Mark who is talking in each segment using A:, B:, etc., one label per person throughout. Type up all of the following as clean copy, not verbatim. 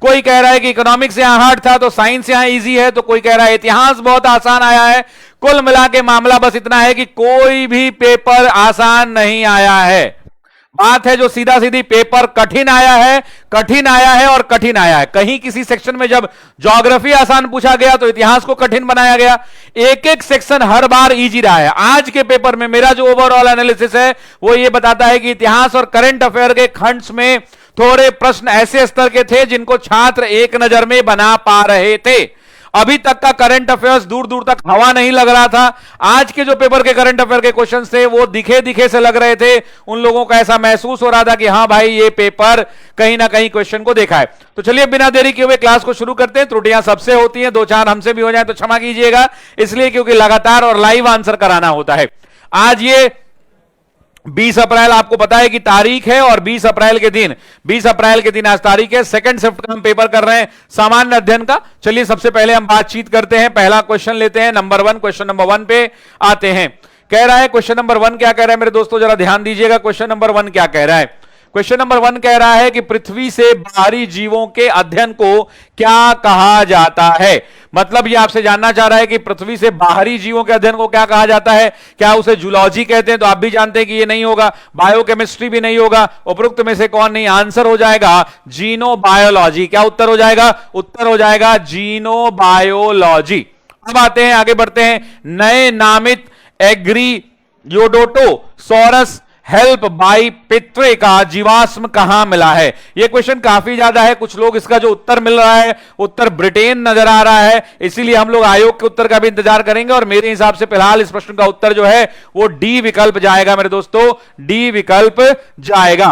A: कोई कह रहा है कि इकोनॉमिक्स यहां हार्ड था तो साइंस यहां इजी है, तो कोई कह रहा है इतिहास बहुत आसान आया है। कुल मिला के मामला बस इतना है कि कोई भी पेपर आसान नहीं आया है। बात है जो सीधा सीधी पेपर कठिन आया है, कठिन आया है और कठिन आया है। कहीं किसी सेक्शन में जब ज्योग्राफी आसान पूछा गया तो इतिहास को कठिन बनाया गया। एक एक सेक्शन हर बार इजी रहा है। आज के पेपर में मेरा जो ओवरऑल एनालिसिस है वो ये बताता है कि इतिहास और करंट अफेयर के खंड्स में थोड़े प्रश्न ऐसे स्तर के थे जिनको छात्र एक नजर में बना पा रहे थे। अभी तक का करंट अफेयर्स दूर दूर तक हवा नहीं लग रहा था। आज के जो पेपर के करंट अफेयर के क्वेश्चंस थे वो दिखे दिखे से लग रहे थे। उन लोगों को ऐसा महसूस हो रहा था कि हां भाई ये पेपर कहीं ना कहीं क्वेश्चन को देखा है। तो चलिए बिना देरी किए हुए क्लास को शुरू करते हैं। त्रुटियां सबसे होती हैं, दो चार हमसे भी हो जाए तो क्षमा कीजिएगा, इसलिए क्योंकि लगातार और लाइव आंसर कराना होता है। आज ये 20 अप्रैल आपको पता है कि तारीख है और 20 अप्रैल के दिन आज तारीख है। सेकंड शिफ्ट का हम पेपर कर रहे हैं सामान्य अध्ययन का। चलिए सबसे पहले हम बातचीत करते हैं, पहला क्वेश्चन लेते हैं नंबर 1। क्वेश्चन नंबर 1 पे आते हैं। कह रहा है क्वेश्चन नंबर 1 क्या कह रहा है मेरे दोस्तों, जरा ध्यान दीजिएगा। क्वेश्चन नंबर 1 क्या कह रहा है? क्वेश्चन नंबर 1 कह रहा है कि पृथ्वी से बाहरी जीवों के अध्ययन को क्या कहा जाता है। मतलब ये आपसे जानना चाह रहा है कि पृथ्वी से बाहरी जीवों के अध्ययन को क्या कहा जाता है। क्या उसे जूलॉजी कहते हैं? तो आप भी जानते हैं कि ये नहीं होगा। बायोकेमिस्ट्री भी नहीं होगा। उपरोक्त में से कौन नहीं? आंसर हो जाएगा जीनोबायोलॉजी। क्या उत्तर हो जाएगा? उत्तर हो जाएगा जीनोबायोलॉजी। अब आते हैं, आगे बढ़ते हैं। नए नामित एग्रीयोडोटोसॉरस हेल्प बाई पित्रे का जीवाश्म कहां मिला है? यह क्वेश्चन काफी ज्यादा है। कुछ लोग इसका जो उत्तर मिल रहा है उत्तर ब्रिटेन नजर आ रहा है, इसीलिए हम लोग आयोग के उत्तर का भी इंतजार करेंगे। और मेरे हिसाब से फिलहाल इस प्रश्न का उत्तर जो है वो डी विकल्प जाएगा मेरे दोस्तों, डी विकल्प जाएगा।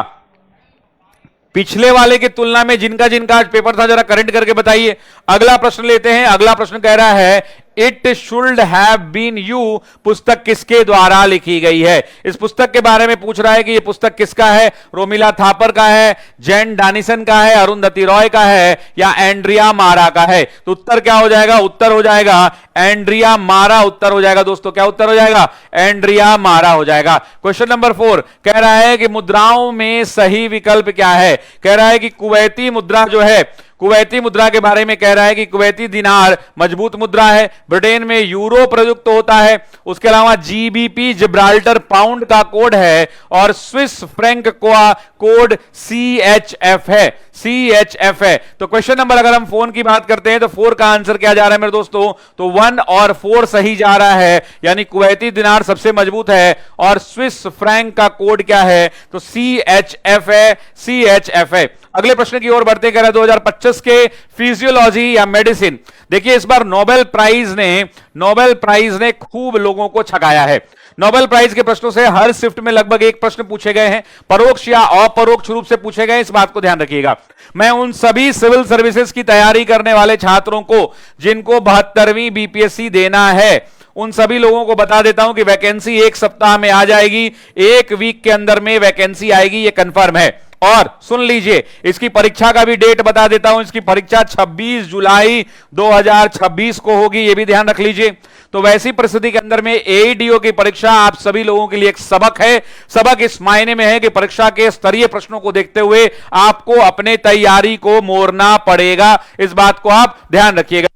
A: पिछले वाले की तुलना में जिनका जिनका आज पेपर था जरा करेंट करके बताइए। अगला प्रश्न लेते हैं। अगला प्रश्न कह रहा है it should have been you पुस्तक किसके द्वारा लिखी गई है? इस पुस्तक के बारे में पूछ रहा है कि यह पुस्तक किसका है। रोमिला थापर का है, जैन डानिसन का है, अरुंधति रॉय का है या एंड्रिया मारा का है? तो उत्तर क्या हो जाएगा? उत्तर हो जाएगा एंड्रिया मारा। उत्तर हो जाएगा दोस्तों, क्या उत्तर हो जाएगा? एंड्रिया मारा हो जाएगा। क्वेश्चन नंबर 4 कह रहा है कि मुद्राओं में सही विकल्प क्या है? कह रहा है कि कुवैती मुद्रा जो है, कुवैती मुद्रा के बारे में कह रहा है कि कुवैती दिनार मजबूत मुद्रा है। ब्रिटेन में यूरो प्रयुक्त होता है। उसके अलावा जीबीपी जिब्राल्टर पाउंड का कोड है और स्विस फ्रैंक का कोड CHF है, CHF है। तो क्वेश्चन नंबर अगर हम फोन की बात करते हैं तो 4 का आंसर क्या जा रहा है मेरे दोस्तों? तो 1 और 4 सही जा रहा है, यानी कुवैती दिनार सबसे मजबूत है और स्विस फ्रैंक का कोड क्या है? तो CHF है, CHF है। अगले प्रश्न की ओर बढ़ते कह रहा है 2025 के फिजियोलॉजी या मेडिसिन। देखिए इस बार नोबेल प्राइज ने खूब लोगों को छकाया है। नोबेल प्राइज के प्रश्नों से हर शिफ्ट में लगभग एक प्रश्न पूछे गए हैं, परोक्ष या अपरोक्ष रूप से पूछे गए। इस बात को ध्यान रखिएगा। मैं उन सभी सिविल सर्विसेज की तैयारी करने वाले छात्रों को जिनको 72वीं बीपीएससी देना है, उन सभी लोगों को बता देता हूं कि वैकेंसी एक सप्ताह में आ जाएगी, एक वीक के अंदर में वैकेंसी आएगी, ये कंफर्म है। और सुन लीजिए इसकी परीक्षा का भी डेट बता देता हूं। इसकी परीक्षा 26 जुलाई 2026 को होगी, यह भी ध्यान रख लीजिए। तो वैसी परिस्थिति के अंदर में एईडीओ की परीक्षा आप सभी लोगों के लिए एक सबक है। सबक इस मायने में है कि परीक्षा के स्तरीय प्रश्नों को देखते हुए आपको अपने तैयारी को मोड़ना पड़ेगा। इस बात को आप ध्यान रखिएगा।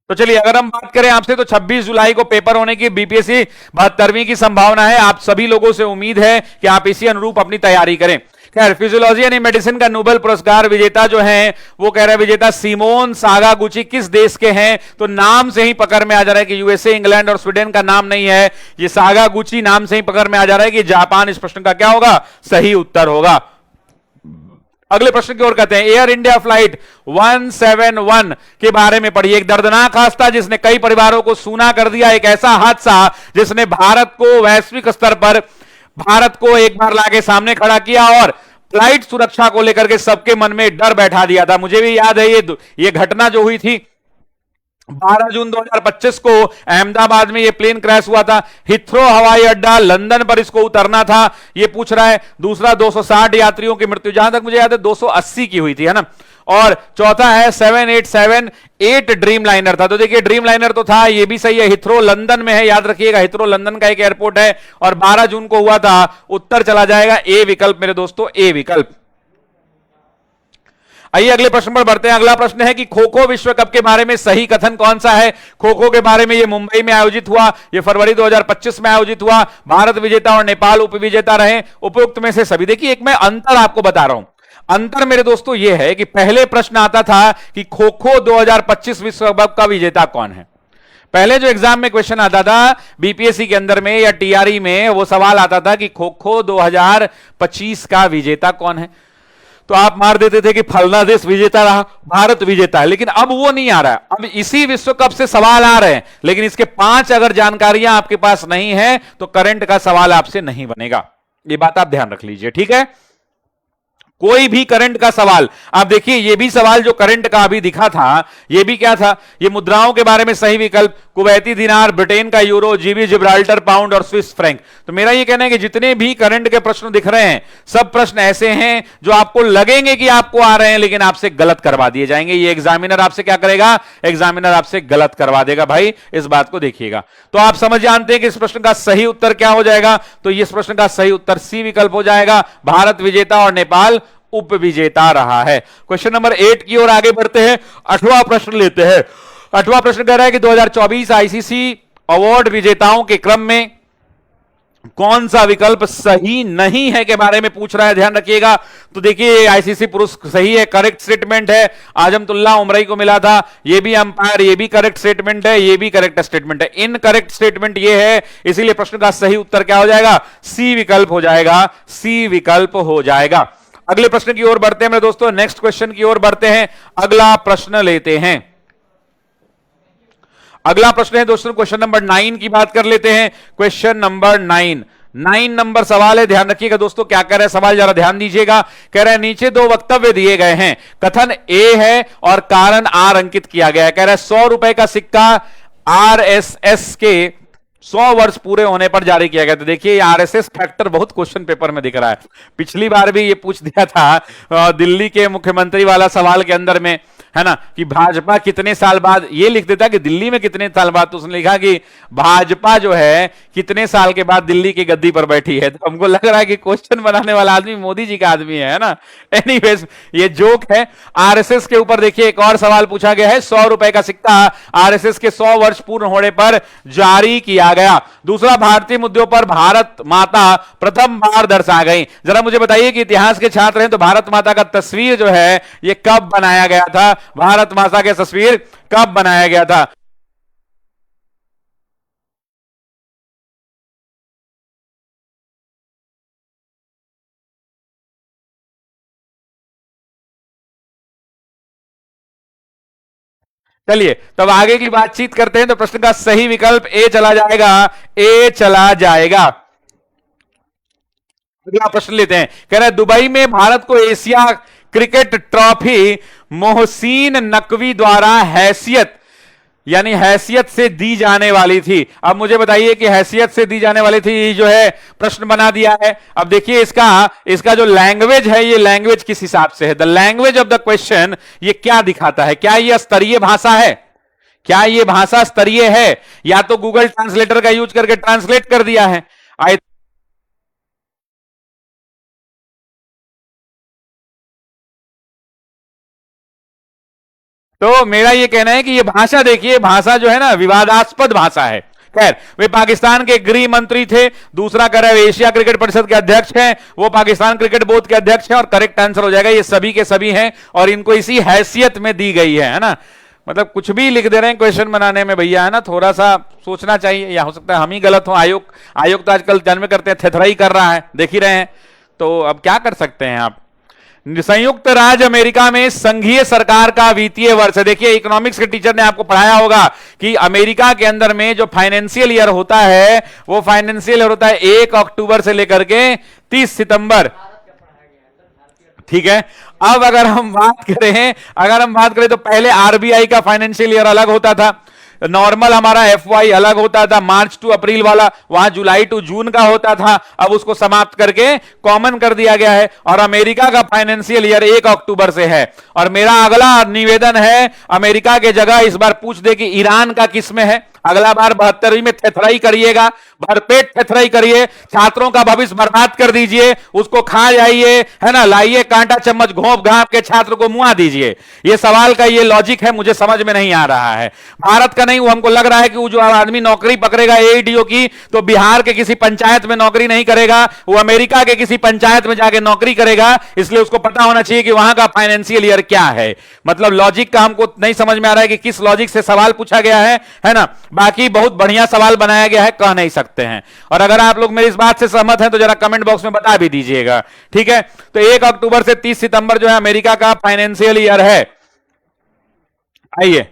A: तो चलिए अगर हम बात करें आपसे तो 26 जुलाई को पेपर होने की बीपीएससी 72वीं की संभावना है। आप सभी लोगों से उम्मीद है कि आप इसी अनुरूप अपनी तैयारी करें। खैर फिजियोलॉजी यानी मेडिसिन का नोबेल पुरस्कार विजेता जो हैं वो कह रहे हैं विजेता सिमोन सागागुची किस देश के हैं? तो नाम से ही पकड़ में आ जा रहा है कि यूएसए, इंग्लैंड और स्वीडन का नाम नहीं है। ये सागागुची नाम से ही पकड़ में आ जा रहा है कि जापान इस प्रश्न का क्या होगा? सही उत्तर होगा। अगले प्रश्न की ओर कहते हैं एयर इंडिया फ्लाइट 171 के बारे में पढ़िए। एक दर्दनाक हादसा जिसने कई परिवारों को सूना कर दिया, एक ऐसा हादसा जिसने भारत को वैश्विक स्तर पर भारत को एक बार लाके सामने खड़ा किया और फ्लाइट सुरक्षा को लेकर के सबके मन में डर बैठा दिया था। मुझे भी याद है ये घटना जो हुई थी 12 जून 2025 को अहमदाबाद में ये प्लेन क्रैश हुआ था। हिथ्रो हवाई अड्डा लंदन पर इसको उतरना था, ये पूछ रहा है। दूसरा 260 यात्रियों की मृत्यु, जहां तक मुझे याद है 280 की हुई थी, है ना। और चौथा है 7878 ड्रीम लाइनर था। तो देखिए ड्रीम लाइनर तो था, ये भी सही है। हिथ्रो लंदन में है, याद रखिएगा, हिथ्रो लंदन का एक एयरपोर्ट है और 12 जून को हुआ था। उत्तर चला जाएगा ए विकल्प मेरे दोस्तों, ए विकल्प। आइए अगले प्रश्न पर बढ़ते हैं। अगला प्रश्न है कि खो खो विश्व कप के बारे में सही कथन कौन सा है। खो खो के बारे में ये मुंबई में आयोजित हुआ, ये फरवरी 2025 में आयोजित हुआ। भारत विजेता और नेपाल उपविजेता रहे। उपयुक्त में से सभी, देखिए एक मैं अंतर आपको बता रहा हूं। अंतर मेरे दोस्तों ये है कि पहले प्रश्न आता था कि खो खो 2025 विश्व कप का विजेता कौन है। पहले जो एग्जाम में क्वेश्चन आता था बीपीएससी के अंदर में या टीआरई में, वो सवाल आता था कि खो खो 2025 का विजेता कौन है। तो आप मार देते थे कि फलना देश विजेता रहा, भारत विजेता है। लेकिन अब वो नहीं आ रहा है, अब इसी विश्व कप से सवाल आ रहे हैं, लेकिन इसके 5 अगर जानकारियां आपके पास नहीं है तो करंट का सवाल आपसे नहीं बनेगा। ये बात आप ध्यान रख लीजिए, ठीक है। कोई भी करंट का सवाल, आप देखिए ये भी सवाल जो करंट का अभी दिखा था, ये भी क्या था, ये मुद्राओं के बारे में सही विकल्प, कुवैती दिनार, ब्रिटेन का यूरो, जीबी, जिब्राल्टर पाउंड और स्विस फ्रैंक। तो मेरा ये कहना है कि जितने भी करंट के प्रश्न दिख रहे हैं, सब प्रश्न ऐसे हैं जो आपको लगेंगे कि आपको आ रहे हैं, लेकिन आपसे गलत करवा दिए जाएंगे। ये एग्जामिनर आपसे क्या करेगा, एग्जामिनर आपसे गलत करवा देगा। भाई इस बात को देखिएगा। तो आप समझ जानते हैं कि इस प्रश्न का सही उत्तर क्या हो जाएगा। तो इस प्रश्न का सही उत्तर सी विकल्प हो जाएगा। भारत विजेता और नेपाल उप विजेता रहा है। क्वेश्चन नंबर 8 की ओर आगे बढ़ते हैं। 8वां प्रश्न लेते हैं। 8वां प्रश्न कह रहा है कि 2024 आईसीसी अवार्ड विजेताओं के क्रम में कौन सा विकल्प सही नहीं है के बारे में पूछ रहा है, ध्यान रखिएगा। तो देखिए आईसीसी पुरुष सही है, करेक्ट स्टेटमेंट है। आजमतुल्ला उमरई को मिला था, ये भी अंपायर, ये भी करेक्ट स्टेटमेंट है, ये भी करेक्ट स्टेटमेंट है। इनकरेक्ट स्टेटमेंट ये है, इसीलिए प्रश्न का सही उत्तर क्या हो जाएगा, सी विकल्प हो जाएगा, सी विकल्प हो जाएगा। अगले प्रश्न की ओर बढ़ते हैं मेरे दोस्तों, नेक्स्ट क्वेश्चन की ओर बढ़ते हैं। अगला प्रश्न लेते हैं। अगला प्रश्न है दोस्तों क्वेश्चन नंबर 9 की बात कर लेते हैं। क्वेश्चन नंबर 9 नंबर सवाल है, ध्यान रखिएगा दोस्तों। क्या कह रहा है सवाल, जरा ध्यान दीजिएगा। कह रहा है नीचे 2 वक्तव्य दिए गए हैं, कथन ए है और कारण आर अंकित किया गया है। कह रहा है 100 रुपए का सिक्का आरएसएस के 100 वर्ष पूरे होने पर जारी किया गया। तो देखिए आरएसएस फैक्टर बहुत क्वेश्चन पेपर में दिख रहा है। पिछली बार भी ये पूछ दिया था दिल्ली के मुख्यमंत्री वाला सवाल के अंदर में, है ना, कि भाजपा कितने साल बाद, ये लिख देता कि दिल्ली में कितने साल बाद, तो उसने लिखा कि भाजपा जो है कितने साल के बाद दिल्ली की गद्दी पर बैठी है। तो हमको लग रहा है कि क्वेश्चन बनाने वाला आदमी मोदी जी का आदमी है ना। एनीवेज ये जोक है। आरएसएस के ऊपर देखिए एक और सवाल पूछा गया है। 100 रुपए का सिक्का आरएसएस के 100 वर्ष पूर्ण होने पर जारी किया गया। दूसरा, भारतीय मुद्दों पर भारत माता प्रथम बार दर्शा गई। जरा मुझे बताइए कि इतिहास के छात्र हैं तो भारत माता का तस्वीर जो है ये कब बनाया गया था, भारत माता की तस्वीर कब बनाया गया था। चलिए तब आगे की बातचीत करते हैं। तो प्रश्न का सही विकल्प ए चला जाएगा, ए चला जाएगा। अगला प्रश्न लेते हैं। कह रहा है दुबई में भारत को Asia cricket trophy Mohsin Naqvi द्वारा हैसियत यानी हैसियत से दी जाने वाली थी। अब मुझे बताइए कि हैसियत से दी जाने वाली थी जो है प्रश्न बना दिया है। अब देखिए इसका जो लैंग्वेज है, ये लैंग्वेज किस हिसाब से है, the language of the question ये क्या दिखाता है। क्या ये स्तरीय भाषा है, क्या ये भाषा स्तरीय है, या तो गूगल ट्रांसलेटर का यूज करके ट्रांसलेट कर दिया है। तो मेरा ये कहना है कि ये भाषा देखिए, भाषा जो है ना विवादास्पद भाषा है। खैर वे पाकिस्तान के गृह मंत्री थे। दूसरा कह रहा है एशिया क्रिकेट परिषद के अध्यक्ष हैं, वो पाकिस्तान क्रिकेट बोर्ड के अध्यक्ष हैं। और करेक्ट आंसर हो जाएगा ये सभी के सभी हैं और इनको इसी हैसियत में दी गई है ना। मतलब कुछ भी लिख दे रहे हैं क्वेश्चन बनाने में भैया, है ना, थोड़ा सा सोचना चाहिए। या हो सकता है हम ही गलत हो। आयोग तो आजकल जन्म करते हैं थेथराई कर रहा है, देख ही रहे हैं। तो अब क्या कर सकते हैं आप। संयुक्त राज्य अमेरिका में संघीय सरकार का वित्तीय वर्ष, देखिए इकोनॉमिक्स के टीचर ने आपको पढ़ाया होगा कि अमेरिका के अंदर में जो फाइनेंशियल ईयर होता है वो फाइनेंशियल ईयर होता है 1 अक्टूबर से लेकर के 30 सितंबर। ठीक है। अब अगर हम बात करें तो पहले आरबीआई का फाइनेंशियल ईयर अलग होता था, नॉर्मल हमारा एफवाई अलग होता था, मार्च टू अप्रैल वाला, वहां जुलाई टू जून का होता था, अब उसको समाप्त करके कॉमन कर दिया गया है। और अमेरिका का फाइनेंशियल ईयर 1 अक्टूबर से है। और मेरा अगला निवेदन है, अमेरिका के जगह इस बार पूछ दे कि ईरान का किस में है। अगला बार 72वीं में थेथराई करिएगा, भरपेट थेथराई करिए, छात्रों का भविष्य बर्बाद कर दीजिए, उसको खा जाइए, है ना, लाइए कांटा चम्मच घोंप घाप के छात्र को मुआ दीजिए। ये सवाल का ये लॉजिक है, मुझे समझ में नहीं आ रहा है। भारत का नहीं, वो हमको लग रहा है कि वो जो आदमी नौकरी पकड़ेगा एईडीओ की, तो बिहार के किसी पंचायत में नौकरी नहीं करेगा, वो अमेरिका के किसी पंचायत में जाके नौकरी करेगा। इसलिए उसको पता होना चाहिए कि वहां का फाइनेंशियल ईयर क्या है। मतलब लॉजिक का हमको नहीं समझ में आ रहा है कि किस लॉजिक से सवाल पूछा गया है ना। बाकी बहुत बढ़िया सवाल बनाया गया है, कह नहीं सकते हैं। और अगर आप लोग मेरी इस बात से सहमत हैं तो जरा कमेंट बॉक्स में बता भी दीजिएगा, ठीक है। तो 1 अक्टूबर से 30 सितंबर जो है अमेरिका का फाइनेंशियल ईयर है। आइए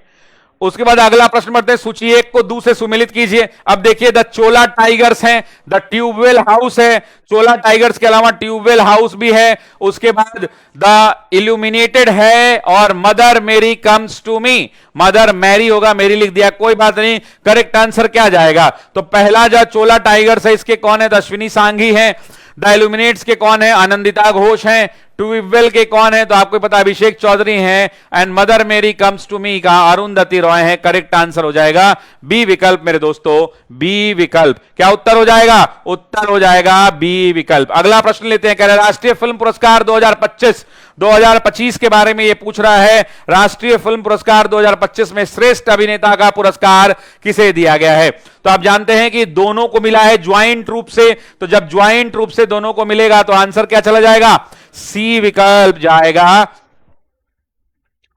A: उसके बाद अगला प्रश्न बढ़ते हैं, सूची 1 को 2 से सुमेलित कीजिए। अब देखिए, द चोला टाइगर्स हैं, द ट्यूबवेल हाउस है, चोला टाइगर्स के अलावा ट्यूबवेल हाउस भी है, उसके बाद द इल्यूमिनेटेड है, और mother Mary comes to me. Mother Mary होगा, मेरी लिख दिया, कोई बात नहीं। करेक्ट आंसर क्या जाएगा? तो पहला जो चोला टाइगर्स है इसके कौन है? अश्विनी सांघी है। द इल्यूमिनेट्स के कौन है? आनंदिता घोष हैं। ट्यूबवेल के कौन है? तो आपको पता अभिषेक चौधरी हैं। And mother Mary comes to मी का अरुंधति रॉय है। करेक्ट आंसर हो जाएगा बी विकल्प मेरे दोस्तों, बी विकल्प। क्या उत्तर हो जाएगा? उत्तर हो जाएगा बी विकल्प। अगला प्रश्न लेते हैं, कह रहे राष्ट्रीय फिल्म पुरस्कार 2025 के बारे में ये पूछ रहा है। राष्ट्रीय फिल्म पुरस्कार 2025 में श्रेष्ठ अभिनेता का पुरस्कार किसे दिया गया है? तो आप जानते हैं कि दोनों को मिला है ज्वाइंट रूप से, तो जब ज्वाइंट रूप से दोनों को मिलेगा तो आंसर क्या चला जाएगा? सी विकल्प जाएगा।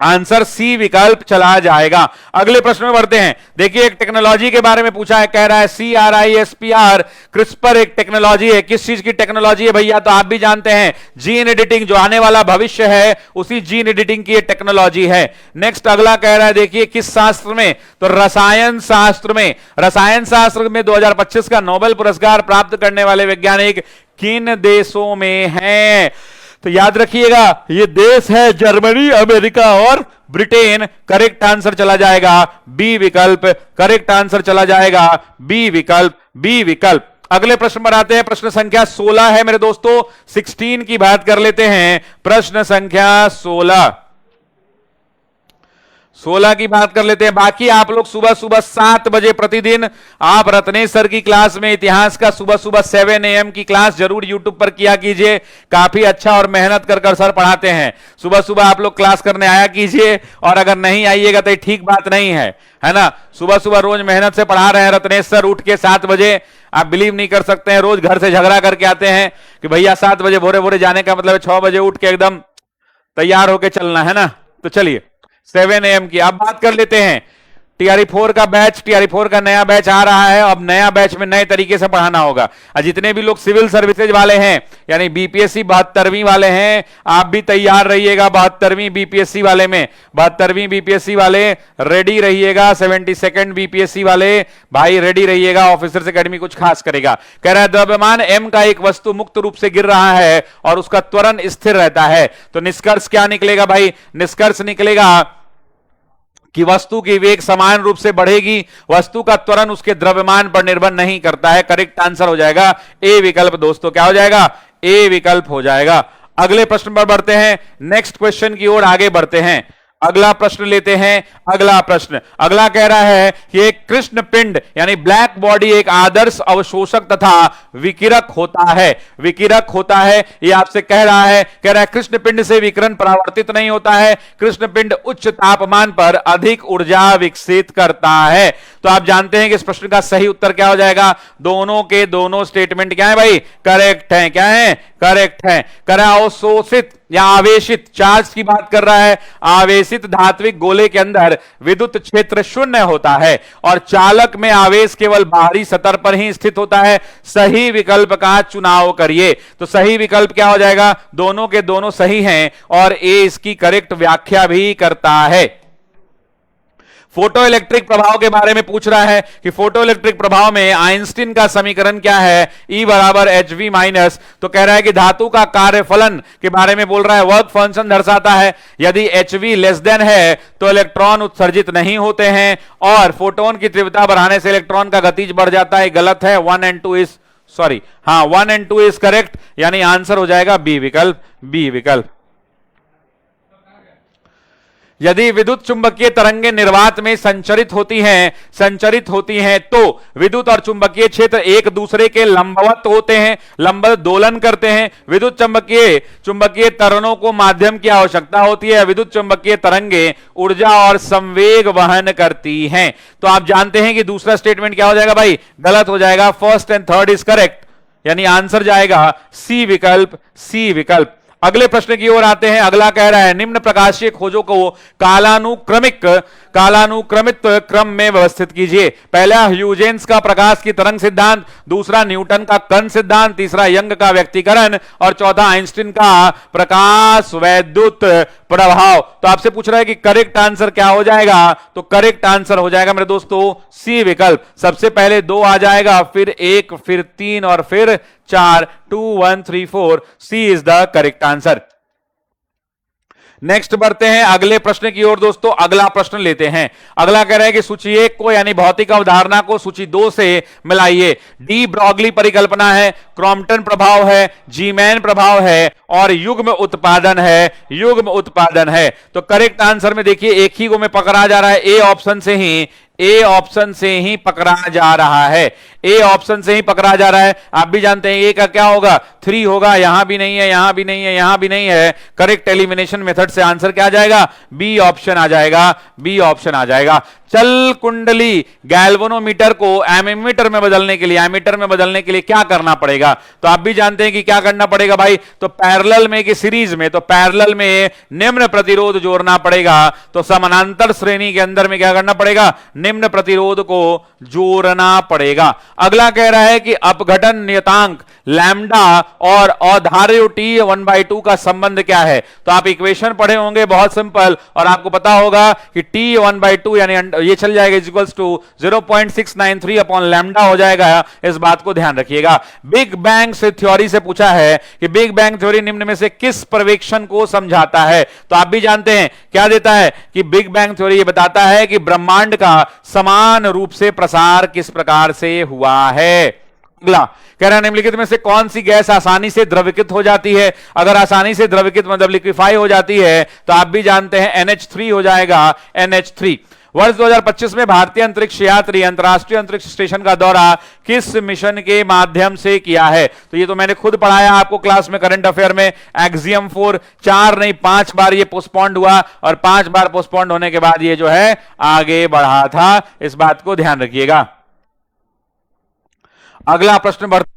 A: आंसर सी विकल्प चला जाएगा। अगले प्रश्न में बढ़ते हैं। देखिए, एक टेक्नोलॉजी के बारे में पूछा है, कह रहा है CRISPR, क्रिस्पर एक टेक्नोलॉजी है। किस चीज की टेक्नोलॉजी है भैया? तो आप भी जानते हैं, जीन एडिटिंग, जो आने वाला भविष्य है उसी जीन एडिटिंग की टेक्नोलॉजी है। नेक्स्ट अगला कह रहा है, देखिए किस शास्त्र में? तो रसायन शास्त्र में। रसायन शास्त्र में 2025 का नोबेल पुरस्कार प्राप्त करने वाले वैज्ञानिक किन देशों में हैं? तो याद रखिएगा, ये देश है जर्मनी, अमेरिका और ब्रिटेन। करेक्ट आंसर चला जाएगा बी विकल्प। करेक्ट आंसर चला जाएगा बी विकल्प, बी विकल्प। अगले प्रश्न पर आते हैं। प्रश्न संख्या 16 है मेरे दोस्तों। 16 की बात कर लेते हैं। प्रश्न संख्या 16 की बात कर लेते हैं। बाकी आप लोग सुबह सुबह 7 बजे प्रतिदिन आप रत्नेश सर की क्लास में इतिहास का सुबह सुबह 7 AM की क्लास जरूर यूट्यूब पर किया कीजिए। काफी अच्छा और मेहनत कर सर पढ़ाते हैं। सुबह सुबह आप लोग क्लास करने आया कीजिए, और अगर नहीं आइएगा तो ठीक बात नहीं है ना। सुबह सुबह रोज मेहनत से पढ़ा रहे हैं रत्नेश सर, उठ के 7 बजे। आप बिलीव नहीं कर सकते हैं, रोज घर से झगड़ा करके आते हैं कि भैया 7 बजे भोरे भोरे जाने का मतलब 6 बजे उठ के एकदम तैयार होके चलना है ना। तो चलिए 7 AM की अब बात कर लेते हैं। TRE4 का बैच, TRE4 का नया बैच आ रहा है। अब नया बैच में नए तरीके से पढ़ाना होगा। और जितने भी लोग सिविल सर्विसेज वाले हैं, यानी BPSC 72वीं वाले हैं, आप भी तैयार रहिएगा 72वीं BPSC वाले में। 72वीं BPSC वाले रेडी रहिएगा। 72nd BPSC वाले भाई रेडी रहिएगा। ऑफिसर्स एकेडमी कुछ खास करेगा। कह रहा है द्रव्यमान M का एक वस्तु मुक्त रूप से गिर रहा है और उसका त्वरण स्थिर रहता है। तो निष्कर्ष क्या निकलेगा भाई? निष्कर्ष निकलेगा कि वस्तु की वेग समान रूप से बढ़ेगी, वस्तु का त्वरण उसके द्रव्यमान पर निर्भर नहीं करता है। करेक्ट आंसर हो जाएगा ए विकल्प दोस्तों। क्या हो जाएगा? ए विकल्प हो जाएगा। अगले प्रश्न पर बढ़ते हैं। नेक्स्ट क्वेश्चन की ओर आगे बढ़ते हैं। अगला प्रश्न लेते हैं। अगला प्रश्न अगला कह रहा है कि एक कृष्ण पिंड यानी ब्लैक बॉडी एक आदर्श अवशोषक तथा विकिरक होता है। विकिरक होता है ये आपसे कह रहा है। कह रहा है कृष्ण पिंड से विकिरण परावर्तित नहीं होता है। कृष्ण पिंड उच्च तापमान पर अधिक ऊर्जा विकसित करता है। तो आप जानते हैं कि इस प्रश्न का सही उत्तर क्या हो जाएगा? दोनों के दोनों स्टेटमेंट क्या है भाई? करेक्ट है। क्या है? करेक्ट है। कह रहा है अवशोषित या आवेशित चार्ज की बात कर रहा है। आवेशित धात्विक गोले के अंदर विद्युत क्षेत्र शून्य होता है और चालक में आवेश केवल बाहरी सतह पर ही स्थित होता है। सही विकल्प का चुनाव करिए। तो सही विकल्प क्या हो जाएगा? दोनों के दोनों सही हैं और ए इसकी करेक्ट व्याख्या भी करता है। फोटो इलेक्ट्रिक प्रभाव के बारे में पूछ रहा है कि फोटो इलेक्ट्रिक प्रभाव में आइंस्टीन का समीकरण क्या है, E बराबर एच वी माइनस। तो कह रहा है कि धातु का कार्यफलन के बारे में बोल रहा है, वर्क फंक्शन दर्शाता है। यदि एच वी लेस देन है तो इलेक्ट्रॉन उत्सर्जित नहीं होते हैं, और फोटोन की तीव्रता बढ़ाने से इलेक्ट्रॉन का गतिज बढ़ जाता है। गलत है, 1 एंड 2 इज सॉरी, हाँ 1 एंड 2 इज करेक्ट, यानी आंसर हो जाएगा बी विकल्प, बी विकल्प। यदि विद्युत चुंबकीय तरंगें निर्वात में संचरित होती हैं तो विद्युत और चुंबकीय क्षेत्र एक दूसरे के लंबवत होते हैं, लंबवत दोलन करते हैं। विद्युत चुंबकीय तरंगों को माध्यम की आवश्यकता होती है। विद्युत चुंबकीय तरंगें ऊर्जा और संवेग वहन करती हैं। तो आप जानते हैं कि दूसरा स्टेटमेंट क्या हो जाएगा भाई, गलत हो जाएगा। First and third is correct, यानी आंसर जाएगा सी विकल्प, सी विकल्प। अगले प्रश्न की ओर आते हैं। अगला कह रहा है, निम्न प्रकाशीय खोजों को कालानुक्रमित क्रम में व्यवस्थित कीजिए। पहला ह्यूजेंस का प्रकाश की तरंग सिद्धांत, दूसरा न्यूटन का कण सिद्धांत, तीसरा यंग का व्यक्तीकरण, और चौथा आइंस्टीन का प्रकाश वैद्युत प्रभाव। तो आपसे पूछ रहा है कि करेक्ट आंसर क्या हो जाएगा, तो करेक्ट आंसर हो जाएगा मेरे दोस्तों सी विकल्प। सबसे पहले 2 आ जाएगा, फिर 1, फिर 3 और फिर 4, 2 1 3 4, C is the correct answer. Next बढ़ते हैं अगले प्रश्न की ओर दोस्तों। अगला प्रश्न लेते हैं। अगला कह रहा है कि सूची 1 को यानी भौतिक अवधारणा को सूची 2 से मिलाइए। डी ब्रॉगली परिकल्पना है, क्रॉम्पटन प्रभाव है, जीमैन प्रभाव है, और युग्म उत्पादन है, युग्म उत्पादन है। तो करेक्ट आंसर में देखिए एक ही को में पकड़ा जा रहा है, ए ऑप्शन से ही, ए ऑप्शन से ही पकड़ा जा रहा है, ए ऑप्शन से ही पकड़ा जा रहा है। आप भी जानते हैं ए का क्या होगा, 3 होगा, यहां भी नहीं है, यहां भी नहीं है, यहां भी नहीं है। करेक्ट एलिमिनेशन मेथड से आंसर क्या आ जाएगा, बी ऑप्शन आ जाएगा, बी ऑप्शन आ जाएगा। चल कुंडली गैल्वेनोमीटर को एमीमीटर में बदलने के लिए, एमीटर में बदलने के लिए क्या करना पड़ेगा, तो आप भी जानते हैं कि क्या करना पड़ेगा भाई, तो पैरेलल में कि सीरीज में, तो पैरेलल में निम्न प्रतिरोध जोड़ना पड़ेगा। तो समानांतर श्रेणी के अंदर में क्या करना पड़ेगा, निम्न प्रतिरोध को जोड़ना पड़ेगा। अगला कह रहा है कि अपघटन नियतांक लैम्डा और अधार्य टी 1/2 का संबंध क्या है। तो आप इक्वेशन पढ़े होंगे, बहुत सिंपल, और आपको पता होगा कि टी 1/2 यानी ये चल जाएगा इक्वल्स टू 0.693 अपॉन लैम्डा हो जाएगा। इस बात को ध्यान रखिएगा। बिग बैंग से थ्योरी से पूछा है कि बिग बैंग थ्योरी निम्न में से किस पर्यवेक्षण को समझाता है। तो आप भी जानते हैं क्या देता है कि बिग बैंग थ्योरी ये बताता है कि ब्रह्मांड का समान रूप से प्रसार किस प्रकार से हुआ है। अगला कह रहा है निम्नलिखित में से कौन सी गैस आसानी से द्रवीकृत हो जाती है। अगर आसानी से द्रवीकृत मतलब लिक्विफाई हो जाती है तो आप भी जानते हैं NH3 हो जाएगा, NH3। वर्ष 2025 में भारतीय अंतरिक्ष यात्री अंतरराष्ट्रीय अंतरिक्ष स्टेशन का दौरा किस मिशन के माध्यम से किया है। तो ये तो मैंने खुद पढ़ाया आपको क्लास में, करंट अफेयर में, एक्सियम 4 4 नहीं 5 बार ये पोस्टपोन्ड हुआ, और 5 बार पोस्टपोन्ड होने के बाद ये जो है आगे बढ़ा था। इस बात को ध्यान रखिएगा। अगला प्रश्न बढ़ता,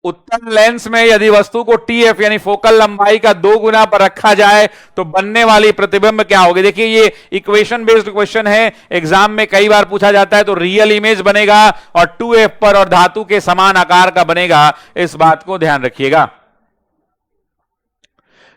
A: उत्तल लेंस में यदि वस्तु को टीएफ यानी फोकल लंबाई का 2 गुना पर रखा जाए तो बनने वाली प्रतिबिंब क्या होगी। देखिए ये इक्वेशन बेस्ड क्वेश्चन है, एग्जाम में कई बार पूछा जाता है। तो रियल इमेज बनेगा और 2f पर और धातु के समान आकार का बनेगा, इस बात को ध्यान रखिएगा।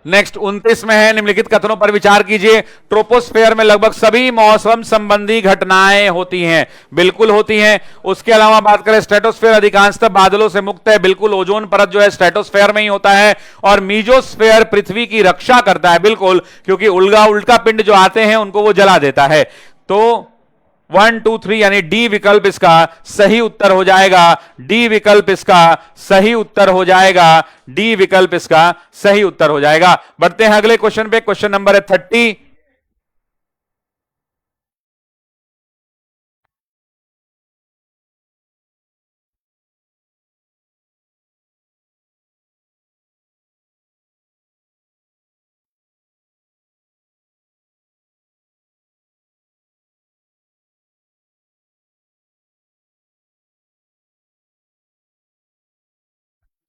A: नेक्स्ट 29 में है, निम्नलिखित कथनों पर विचार कीजिए। ट्रोपोस्फेयर में लगभग सभी मौसम संबंधी घटनाएं होती हैं, बिल्कुल होती हैं। उसके अलावा बात करें स्ट्रेटोस्फेयर अधिकांशतः बादलों से मुक्त है, बिल्कुल। ओजोन परत जो है स्ट्रेटोस्फेयर में ही होता है। और मीजोस्फेयर पृथ्वी की रक्षा करता है, बिल्कुल, क्योंकि उल्का पिंड जो आते हैं उनको वो जला देता है। तो 1 2 3 यानी डी विकल्प इसका सही उत्तर हो जाएगा, डी विकल्प इसका सही उत्तर हो जाएगा, डी विकल्प इसका सही उत्तर हो जाएगा। बढ़ते हैं अगले क्वेश्चन पे। क्वेश्चन नंबर है 30।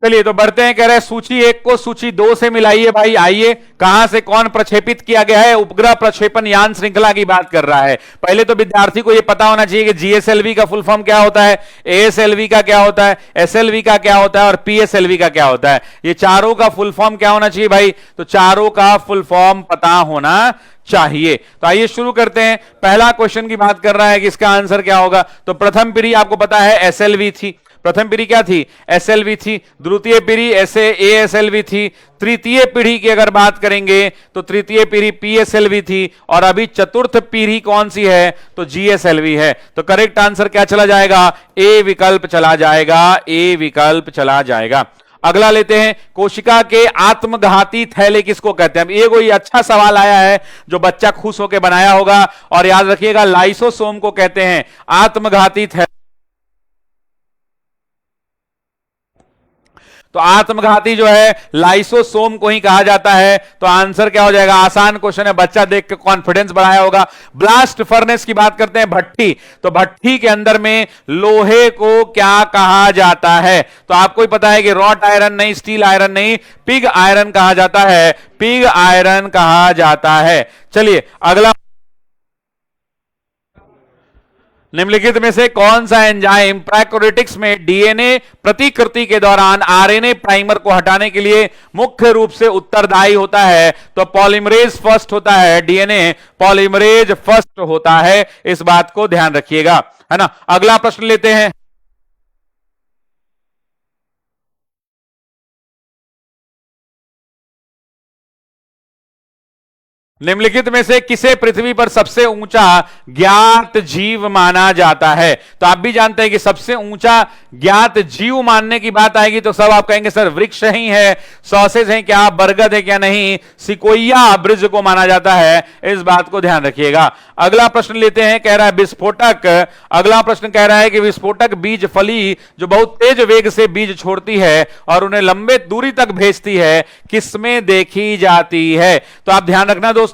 A: चलिए तो बढ़ते हैं, कह रहे हैं सूची 1 को सूची 2 से मिलाइए भाई। आइए, कहां से कौन प्रक्षेपित किया गया है? उपग्रह प्रक्षेपण यान श्रृंखला की बात कर रहा है। पहले तो विद्यार्थी को यह पता होना चाहिए कि जीएसएलवी का फुल फॉर्म क्या होता है, एएसएलवी का क्या होता है, एसएलवी का क्या होता है और पीएसएलवी का क्या होता है। ये चारों का फुल फॉर्म क्या होना चाहिए भाई? तो चारों का फुल फॉर्म पता होना चाहिए। तो आइए शुरू करते हैं। पहला क्वेश्चन की बात कर रहा है कि इसका आंसर क्या होगा। तो प्रथम पीढ़ी आपको पता है एसएलवी थी। प्रथम पीढ़ी क्या थी? एसएलवी थी। द्वितीय पीढ़ी एएसएलवी थी। तृतीय पीढ़ी की अगर बात करेंगे तो तृतीय पीढ़ी पीएसएलवी थी। और अभी चतुर्थ पीढ़ी कौन सी है? तो जीएसएलवी है। तो करेक्ट आंसर क्या चला जाएगा? ए विकल्प चला जाएगा। ए विकल्प चला जाएगा। अगला लेते हैं, कोशिका के आत्मघाती थैले किसको कहते हैं? ये कोई अच्छा सवाल आया है जो बच्चा खुश होकर बनाया होगा, और याद रखिएगा लाइसोसोम को कहते हैं आत्मघाती थैले। तो आत्मघाती जो है लाइसोसोम को ही कहा जाता है। तो आंसर क्या हो जाएगा? आसान क्वेश्चन है, बच्चा देख के कॉन्फिडेंस बढ़ाया होगा। ब्लास्ट फर्नेस की बात करते हैं, भट्टी। तो भट्टी के अंदर में लोहे को क्या कहा जाता है? तो आपको ही पता है कि रॉट आयरन नहीं, स्टील आयरन नहीं, पिग आयरन कहा जाता है। पिग आयरन कहा जाता है। चलिए अगला, निम्नलिखित में से कौन सा एंजाइम प्रोकैरियोटिक्स में डीएनए प्रतिकृति के दौरान आरएनए प्राइमर को हटाने के लिए मुख्य रूप से उत्तरदायी होता है? तो पॉलीमरेज फर्स्ट होता है, डीएनए पॉलीमरेज फर्स्ट होता है। इस बात को ध्यान रखिएगा, है ना। अगला प्रश्न लेते हैं। निम्नलिखित में से किसे पृथ्वी पर सबसे ऊंचा ज्ञात जीव माना जाता है? तो आप भी जानते हैं कि सबसे ऊंचा ज्ञात जीव मानने की बात आएगी तो सब आप कहेंगे सर वृक्ष ही है, सॉसेज है क्या, बरगद है क्या? नहीं, सिकोया ब्रिज को माना जाता है। इस बात को ध्यान रखिएगा। अगला प्रश्न लेते हैं, कह रहा है विस्फोटक। अगला प्रश्न कह रहा है कि विस्फोटक बीज फली जो बहुत तेज वेग से बीज छोड़ती है और उन्हें लंबे दूरी तक भेजती है, किसमें देखी जाती है? तो आप ध्यान रखना दोस्तों,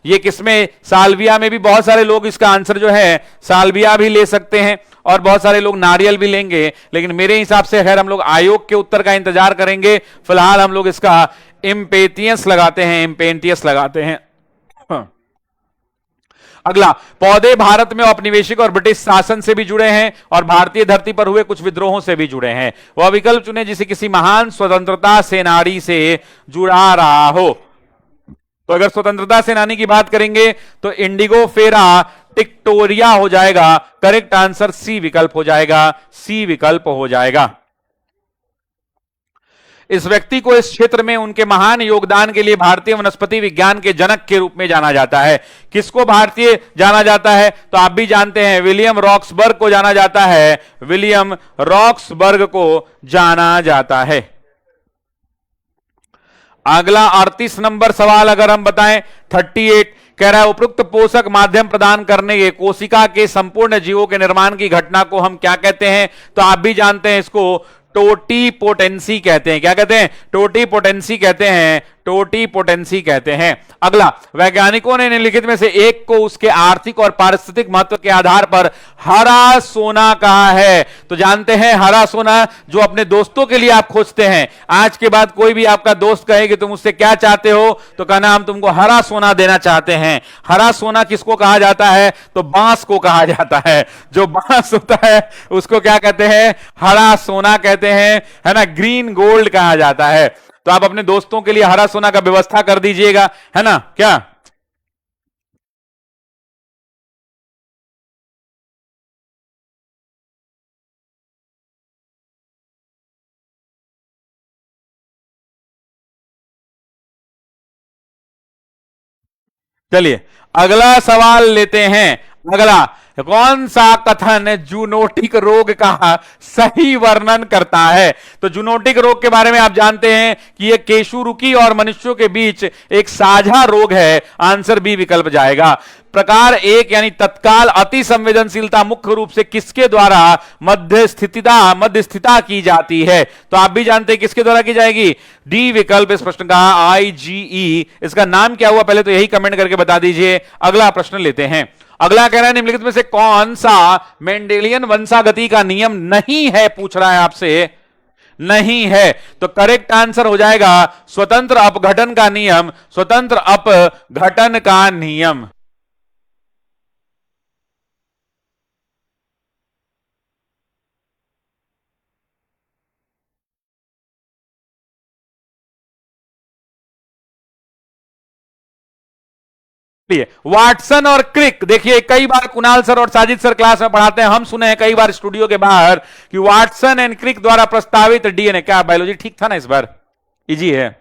A: ये किसमें? साल्विया में भी बहुत सारे लोग इसका आंसर जो है साल्विया भी ले सकते हैं और बहुत सारे लोग नारियल भी लेंगे, लेकिन मेरे हिसाब से खैर हम लोग आयोग के उत्तर का इंतजार करेंगे। फिलहाल हम लोग इसका इम्पेटियस लगाते हैं, इम्पेटियस लगाते हैं। अगला, पौधे भारत में औपनिवेशिक और ब्रिटिश शासन से भी जुड़े हैं और भारतीय धरती पर हुए कुछ विद्रोहों से भी जुड़े हैं। वह विकल्प चुने जिसे किसी महान स्वतंत्रता सेनानी से जुड़ा रहा हो। तो अगर स्वतंत्रता सेनानी की बात करेंगे तो इंडिगो फेरा टिक्टोरिया हो जाएगा। करेक्ट आंसर सी विकल्प हो जाएगा। सी विकल्प हो जाएगा। इस व्यक्ति को इस क्षेत्र में उनके महान योगदान के लिए भारतीय वनस्पति विज्ञान के जनक के रूप में जाना जाता है। किसको भारतीय जाना जाता है? तो आप भी जानते हैं विलियम रॉक्सबर्ग को जाना जाता है। विलियम रॉक्सबर्ग को जाना जाता है। अगला 38 नंबर सवाल अगर हम बताएं, 38 कह रहा है उपयुक्त पोषक माध्यम प्रदान करने के कोशिका के संपूर्ण जीवों के निर्माण की घटना को हम क्या कहते हैं? तो आप भी जानते हैं इसको टोटीपोटेंसी कहते हैं। क्या कहते हैं? टोटीपोटेंसी कहते हैं। टोटीपोटेंसी कहते हैं। अगला, वैज्ञानिकों ने निम्नलिखित में से एक को उसके आर्थिक और पारिस्थितिक महत्व के आधार पर हरा सोना कहा है। तो जानते हैं हरा सोना जो अपने दोस्तों के लिए आप खोजते हैं। आज के बाद कोई भी आपका दोस्त कहे कि तुम उससे क्या चाहते हो, तो कहना हम तुमको हरा सोना देना चाहते हैं। हरा सोना किसको कहा जाता है? तो बांस को कहा जाता है। जो बांस होता है उसको क्या कहते हैं? हरा सोना कहते हैं, है ना। ग्रीन गोल्ड कहा जाता है। तो आप अपने दोस्तों के लिए हरा सोना का व्यवस्था कर दीजिएगा, है ना। क्या चलिए अगला सवाल लेते हैं। अगला, कौन सा कथन जूनोटिक रोग का सही वर्णन करता है? तो जूनोटिक रोग के बारे में आप जानते हैं कि यह केशुरुकी और मनुष्यों के बीच एक साझा रोग है। आंसर बी विकल्प जाएगा। प्रकार 1 यानी तत्काल अति संवेदनशीलता मुख्य रूप से किसके द्वारा मध्यस्थिता की जाती है? तो आप भी जानते हैं किसके द्वारा की जाएगी? डी विकल्प इस प्रश्न का, IgE। इसका नाम क्या हुआ पहले तो यही कमेंट करके बता दीजिए। अगला प्रश्न लेते हैं। अगला कह रहा है निम्नलिखित में से कौन सा मेंडेलियन वंशागति का नियम नहीं है? पूछ रहा है आपसे। नहीं है। तो करेक्ट आंसर हो जाएगा स्वतंत्र अपघटन का नियम, स्वतंत्र अपघटन का नियम। वाटसन और क्रिक, देखिए कई बार कुणाल सर और साजिद सर क्लास में पढ़ाते हैं, हम सुने हैं कई बार स्टूडियो के बाहर कि वाटसन एंड क्रिक द्वारा प्रस्तावित डीएनए, क्या बायोलॉजी ठीक था ना इस बार? इजी है,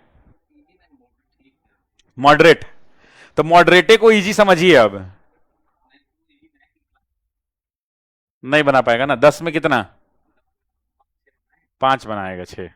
A: मॉडरेट, तो मॉडरेटे को इजी समझिए। अब नहीं बना पाएगा ना, 10 में कितना? 5 बनाएगा, 6।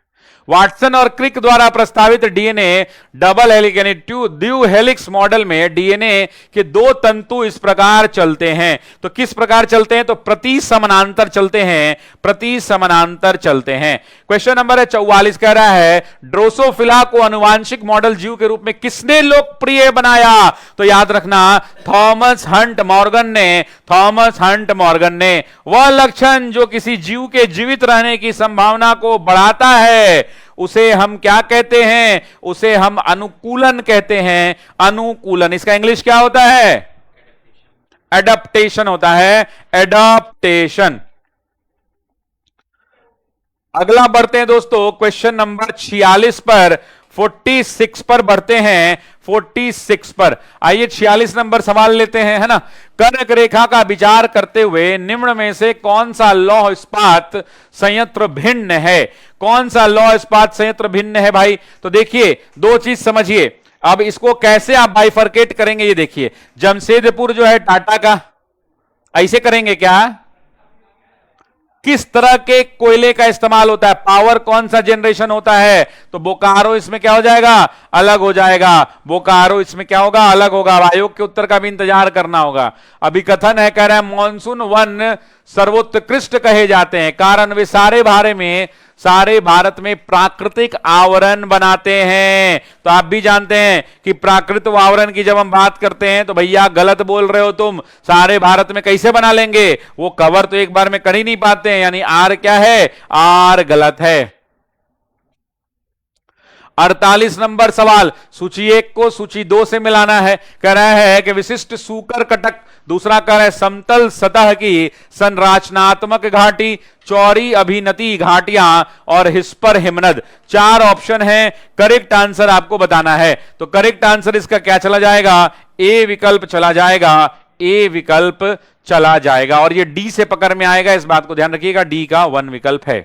A: वाटसन और क्रिक द्वारा प्रस्तावित डीएनए डबल हेलिक्स यानी द्वि हेलिक्स मॉडल में डीएनए के 2 तंतु इस प्रकार चलते हैं। तो किस प्रकार चलते हैं? तो प्रति समानांतर चलते हैं, प्रति समानांतर चलते हैं। क्वेश्चन नंबर है 44, कह रहा है ड्रोसोफिला को आनुवांशिक मॉडल जीव के रूप में किसने लोकप्रिय बनाया? तो याद रखना, थॉमस हंट मॉर्गन ने, थॉमस हंट मॉर्गन ने। वह लक्षण जो किसी जीव के जीवित रहने की संभावना को बढ़ाता है उसे हम क्या कहते हैं? उसे हम अनुकूलन कहते हैं, अनुकूलन। इसका इंग्लिश क्या होता है? एडप्टेशन होता है, एडप्टेशन। अगला बढ़ते हैं दोस्तों क्वेश्चन नंबर 46 पर, 46 पर बढ़ते हैं, 46 पर। आइए 46 नंबर सवाल लेते हैं, है ना। कर्क रेखा का विचार करते हुए निम्न में से कौन सा लौह इस्पात संयंत्र भिन्न है? कौन सा लौह इस्पात संयंत्र भिन्न है भाई? तो देखिए 2 चीज समझिए। अब इसको कैसे आप बाइफरकेट करेंगे ये देखिए। जमशेदपुर जो है टाटा का, ऐसे करेंगे क्या? किस तरह के कोयले का इस्तेमाल होता है, पावर कौन सा जनरेशन होता है? तो बोकारो इसमें क्या हो जाएगा? अलग हो जाएगा। बोकारो इसमें क्या होगा? अलग होगा। आयोग के उत्तर का भी इंतजार करना होगा। अभी कथन है, कह रहा है मानसून वन सर्वोत्कृष्ट कहे जाते हैं, कारण वे सारे भारत में प्राकृतिक आवरण बनाते हैं। तो आप भी जानते हैं कि प्राकृतिक आवरण की जब हम बात करते हैं तो भैया गलत बोल रहे हो तुम, सारे भारत में कैसे बना लेंगे? वो कवर तो एक बार में कर ही नहीं पाते हैं, यानी आर क्या है? आर गलत है। 48 नंबर सवाल, सूची 1 को सूची 2 से मिलाना है। कह रहा है कि विशिष्ट सूकर कटक, दूसरा कह रहा है समतल सतह की संरचनात्मक घाटी, चौड़ी अभिनति घाटियां और हिस्पर हिमनद। 4 ऑप्शन हैं, करेक्ट आंसर आपको बताना है। तो करेक्ट आंसर इसका क्या चला जाएगा? ए विकल्प चला जाएगा, ए विकल्प चला जाएगा। और ये डी से पकड़ में आएगा, इस बात को ध्यान रखिएगा, डी का 1 विकल्प है।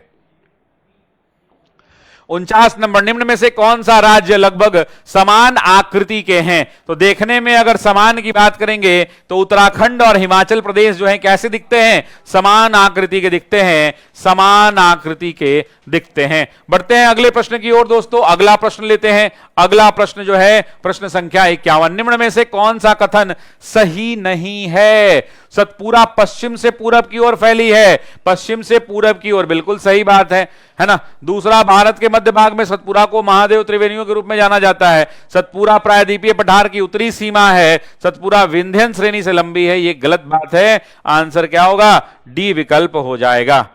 A: 49 नंबर, निम्न में से कौन सा राज्य लगभग समान आकृति के हैं? तो देखने में अगर समान की बात करेंगे तो उत्तराखंड और हिमाचल प्रदेश जो है कैसे दिखते हैं? समान आकृति के दिखते हैं, समान आकृति के दिखते हैं। बढ़ते हैं अगले प्रश्न की ओर दोस्तों। अगला प्रश्न लेते हैं। अगला प्रश्न जो है प्रश्न संख्या 51, निम्न में से कौन सा कथन सही नहीं है? सतपुरा पश्चिम से पूरब की ओर फैली है, पश्चिम से पूरब की ओर, बिल्कुल सही बात है ना। दूसरा, भारत के मध्य भाग में सतपुरा को महादेव त्रिवेणियों के रूप में जाना जाता है। सतपुरा प्रायद्वीपीय पठार की उत्तरी सीमा है। सतपुरा विंध्यन श्रेणी से लंबी है, यह गलत बात है। आंसर क्या होगा? डी विकल्प हो जाएगा।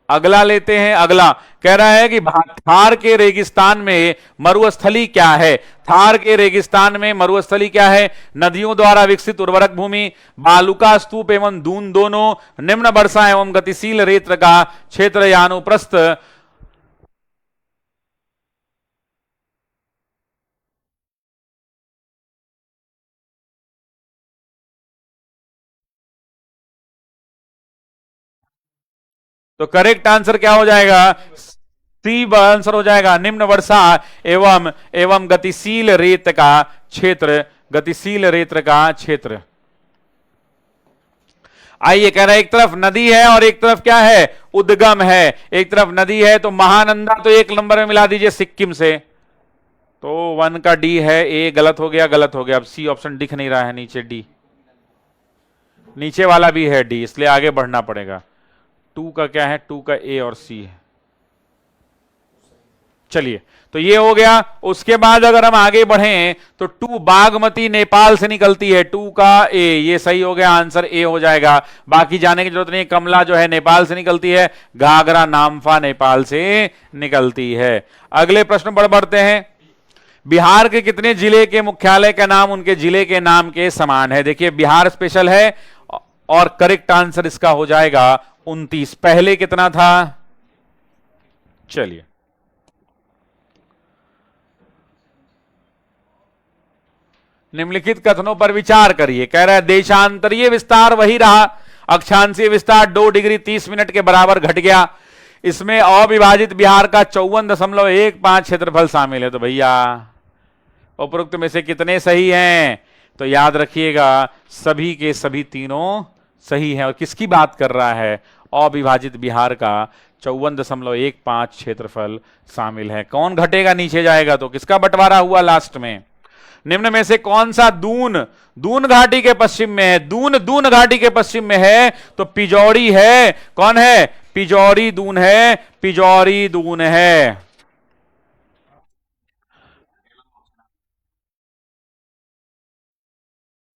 A: अगला लेते हैं। अगला कह रहा है कि थार के रेगिस्तान में मरुस्थली क्या है? थार के रेगिस्तान में मरुस्थली क्या है? नदियों द्वारा विकसित उर्वरक भूमि, बालुका स्तूप एवं दून दोनों, निम्न वर्षा एवं गतिशील रेत का क्षेत्र या अनुप्रस्थ। तो करेक्ट आंसर क्या हो जाएगा? सी आंसर हो जाएगा, निम्न वर्षा एवं एवं गतिशील रेत का क्षेत्र, गतिशील रेत का क्षेत्र। आइए, कह रहा है एक तरफ नदी है और एक तरफ क्या है? उद्गम है। एक तरफ नदी है तो महानंदा तो 1 नंबर में मिला दीजिए सिक्किम से, तो 1 का डी है। ए गलत हो गया, गलत हो गया। अब सी ऑप्शन दिख नहीं रहा है, नीचे डी, नीचे वाला भी है डी, इसलिए आगे बढ़ना पड़ेगा। 2 का क्या है? 2 का ए और सी है। चलिए, तो ये हो गया। उसके बाद अगर हम आगे बढ़ें तो 2 बागमती नेपाल से निकलती है, 2 का ए, ये सही हो गया, आंसर ए हो जाएगा। बाकी जाने की जरूरत नहीं। कमला जो है नेपाल से निकलती है, घाघरा नामफा नेपाल से निकलती है। अगले प्रश्न पर बढ़ते हैं। बिहार के कितने जिले के मुख्यालय का नाम उनके जिले के नाम के समान है? देखिए, बिहार स्पेशल है और करेक्ट आंसर इसका हो जाएगा 29। पहले कितना था? चलिए, निम्नलिखित कथनों पर विचार करिए। कह रहा है देशांतरीय विस्तार वही रहा, अक्षांशीय विस्तार 2 डिग्री 30 मिनट के बराबर घट गया। इसमें अविभाजित बिहार का 54.15 क्षेत्रफल शामिल है। तो भैया उपरोक्त में से कितने सही हैं? तो याद रखिएगा, सभी के सभी तीनों सही हैं। और किसकी बात कर रहा है? अविभाजित बिहार का 54.15 क्षेत्रफल शामिल है। कौन घटेगा, नीचे जाएगा तो किसका बंटवारा हुआ लास्ट में? निम्न में से कौन सा दून घाटी के पश्चिम में है? दून घाटी के पश्चिम में है तो पिजौरी है। कौन है? पिजौरी दून है, पिजौरी दून है।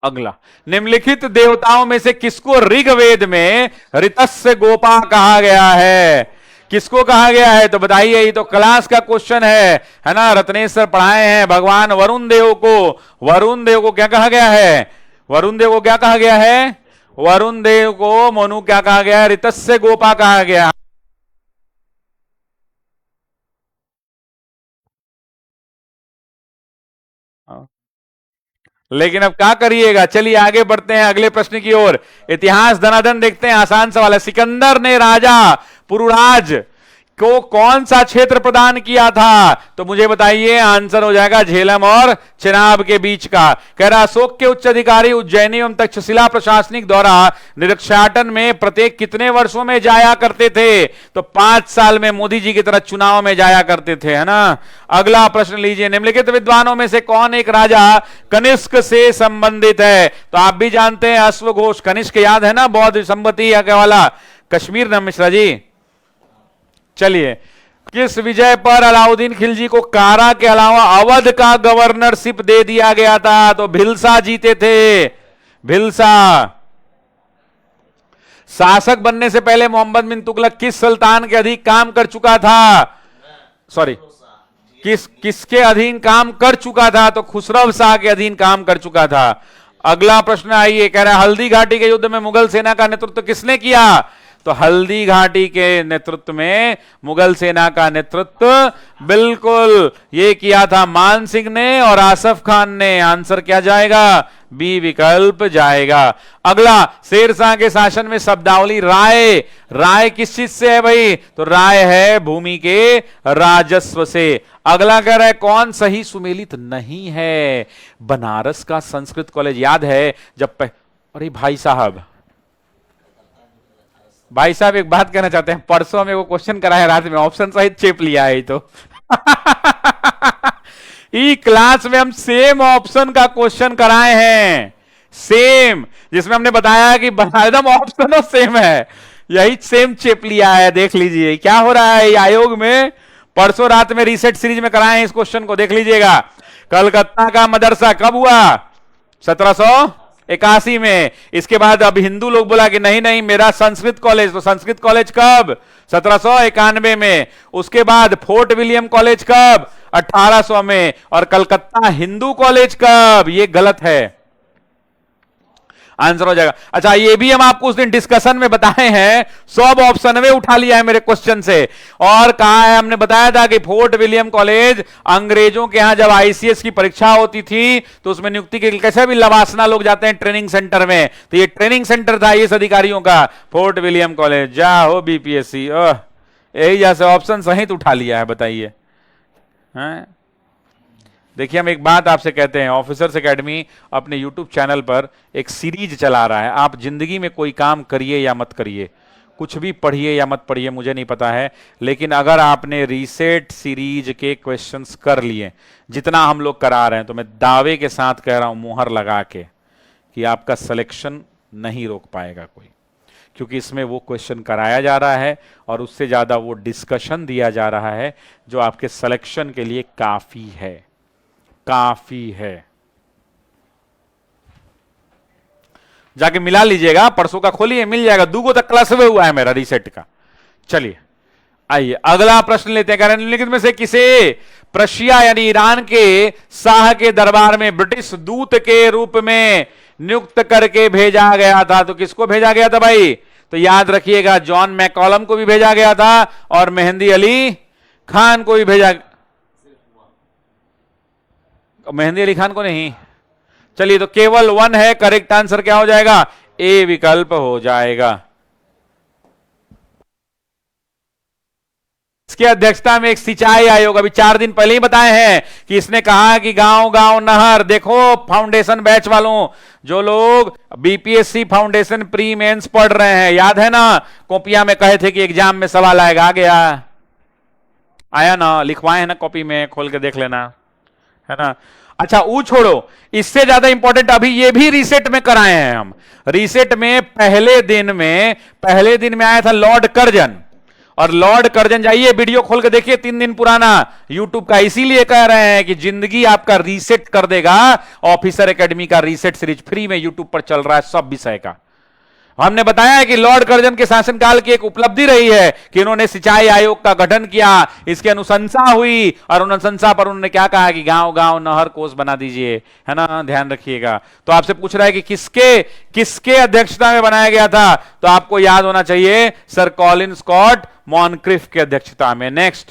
A: अगला, निम्नलिखित देवताओं में से किसको ऋग्वेद में ऋतस्य गोपा कहा गया है? किसको कहा गया है? तो बताइए, ये तो क्लास का क्वेश्चन है ना? रत्नेश सर पढ़ाए हैं। भगवान वरुण देव को क्या कहा गया है? वरुण देव को क्या कहा गया है? वरुण देव को मनु क्या कहा गया है? ऋतस्य गोपा कहा गया। लेकिन अब क्या करिएगा। चलिए आगे बढ़ते हैं अगले प्रश्न की ओर। इतिहास धनाधन देखते हैं, आसान सवाल है। सिकंदर ने राजा पुरुराज को कौन सा क्षेत्र प्रदान किया था? तो मुझे बताइए, आंसर हो जाएगा झेलम और चिनाब के बीच का। कह रहा अशोक के उच्च अधिकारी उज्जैनी एवं तक्षशिला प्रशासनिक द्वारा निरीक्षाटन में प्रत्येक कितने वर्षों में जाया करते थे? तो 5 साल में, मोदी जी की तरह चुनाव में जाया करते थे, है ना। अगला प्रश्न लीजिए। निम्नलिखित विद्वानों में से कौन एक राजा कनिष्क से संबंधित है? तो आप भी जानते हैं अश्वघोष। कनिष्क याद है ना, बौद्ध संपत्ति वाला कश्मीर न मिश्रा जी। चलिए, किस विजय पर अलाउद्दीन खिलजी को कारा के अलावा अवध का गवर्नरशिप दे दिया गया था? तो भिलसा जीते थे, भिलसा। शासक बनने से पहले मोहम्मद बिन तुगलक किस सुल्तान के अधीन काम कर चुका था? सॉरी, किसके अधीन काम कर चुका था? तो खुसरो शाह के अधीन काम कर चुका था। अगला प्रश्न आइए। कह रहा है हल्दी घाटी के युद्ध में मुगल सेना का नेतृत्व किसने किया? तो हल्दी घाटी के नेतृत्व में मुगल सेना का नेतृत्व बिल्कुल ये किया था मान सिंह ने और आसफ खान ने। आंसर क्या जाएगा? बी विकल्प जाएगा। अगला, शेरशाह के शासन में शब्दावली राय किस चीज से है भाई? तो राय है भूमि के राजस्व से। अगला कह रहा है कौन सही सुमेलित नहीं है? बनारस का संस्कृत कॉलेज याद है जब अरे भाई साहब एक बात कहना चाहते हैं। परसों हमें वो क्वेश्चन कराया रात में, ऑप्शन सहित चेप लिया है तो ई क्लास में हम सेम ऑप्शन का क्वेश्चन कराए हैं, सेम, जिसमें हमने बताया कि एकदम ऑप्शन सेम है, यही सेम चेप लिया है। देख लीजिए क्या हो रहा है आयोग में। परसों रात में रीसेट सीरीज में कराए हैं इस क्वेश्चन को, देख लीजिएगा। कलकत्ता का मदरसा कब हुआ? 1781 में। इसके बाद अब हिंदू लोग बोला कि नहीं नहीं मेरा संस्कृत कॉलेज, तो संस्कृत कॉलेज कब? 1791 में। उसके बाद फोर्ट विलियम कॉलेज कब? 1800 में। और कलकत्ता हिंदू कॉलेज कब? ये गलत है, आंसर हो जाएगा। अच्छा, ये भी हम आपको उस दिन डिस्कशन में बताए हैं, सब ऑप्शन में उठा लिया है मेरे क्वेश्चन से। और कहा है, हमने बताया था कि फोर्ट विलियम कॉलेज अंग्रेजों के यहां जब आईसीएस की परीक्षा होती थी तो उसमें नियुक्ति के लिए कैसे भी लवासना लोग जाते हैं ट्रेनिंग सेंटर में, तो ये ट्रेनिंग सेंटर था आईएएस अधिकारियों का, फोर्ट विलियम कॉलेज। जा हो बीपीएससी, यही जैसे ऑप्शन सहित उठा लिया है, बताइए। देखिए, हम एक बात आपसे कहते हैं, ऑफिसर्स एकेडमी अपने यूट्यूब चैनल पर एक सीरीज चला रहा है। आप जिंदगी में कोई काम करिए या मत करिए, कुछ भी पढ़िए या मत पढ़िए, मुझे नहीं पता है, लेकिन अगर आपने रीसेट सीरीज के क्वेश्चंस कर लिए जितना हम लोग करा रहे हैं, तो मैं दावे के साथ कह रहा हूं, मुहर लगा के, कि आपका सिलेक्शन नहीं रोक पाएगा कोई। क्योंकि इसमें वो क्वेश्चन कराया जा रहा है और उससे ज्यादा वो डिस्कशन दिया जा रहा है जो आपके सिलेक्शन के लिए काफी है, काफी है। जाके मिला लीजिएगा, परसों का खोलिए, मिल जाएगा। दूगो तक क्लास हुआ है मेरा रीसेट का। चलिए आइए अगला प्रश्न लेते हैं। निम्नलिखित में से किसे प्रशिया यानी ईरान के शाह के दरबार में ब्रिटिश दूत के रूप में नियुक्त करके भेजा गया था? तो किसको भेजा गया था भाई? तो याद रखिएगा, जॉन मैकॉलम को भी भेजा गया था और मेहंदी अली खान को भी भेजा। मेहंदी अली खान को नहीं। चलिए तो केवल 1 है, करेक्ट आंसर क्या हो जाएगा? ए विकल्प हो जाएगा। इसकी अध्यक्षता में एक सिंचाई आयोग, अभी 4 दिन पहले ही बताए हैं कि इसने कहा कि गांव गांव नहर। देखो फाउंडेशन बैच वालों, जो लोग बीपीएससी फाउंडेशन प्री मेंस पढ़ रहे हैं, याद है ना कॉपियां में कहे थे कि एग्जाम में सवाल आएगा, आ गया? आया ना? लिखवाए हैं ना कॉपी में, खोल के देख लेना, है ना? अच्छा वो छोड़ो, इससे ज्यादा इंपॉर्टेंट अभी ये भी रीसेट में कराए हैं हम। रीसेट में पहले दिन में आया था लॉर्ड कर्जन, और लॉर्ड कर्जन जाइए वीडियो खोल के देखिए 3 दिन पुराना यूट्यूब का। इसीलिए कह रहे हैं कि जिंदगी आपका रीसेट कर देगा। ऑफिसर एकेडमी का रीसेट सीरीज फ्री में यूट्यूब पर चल रहा है, सब विषय का। हमने बताया है कि लॉर्ड कर्जन के शासनकाल की एक उपलब्धि रही है कि उन्होंने सिंचाई आयोग का गठन किया, इसकी अनुशंसा हुई और अनुशंसा पर उन्होंने क्या कहा कि गांव गांव नहर कोष बना दीजिए, है ना? ध्यान रखिएगा। तो आपसे पूछ रहा है कि किसके अध्यक्षता में बनाया गया था? तो आपको याद होना चाहिए सर कॉलिन स्कॉट मॉनक्रिफ के अध्यक्षता में। नेक्स्ट,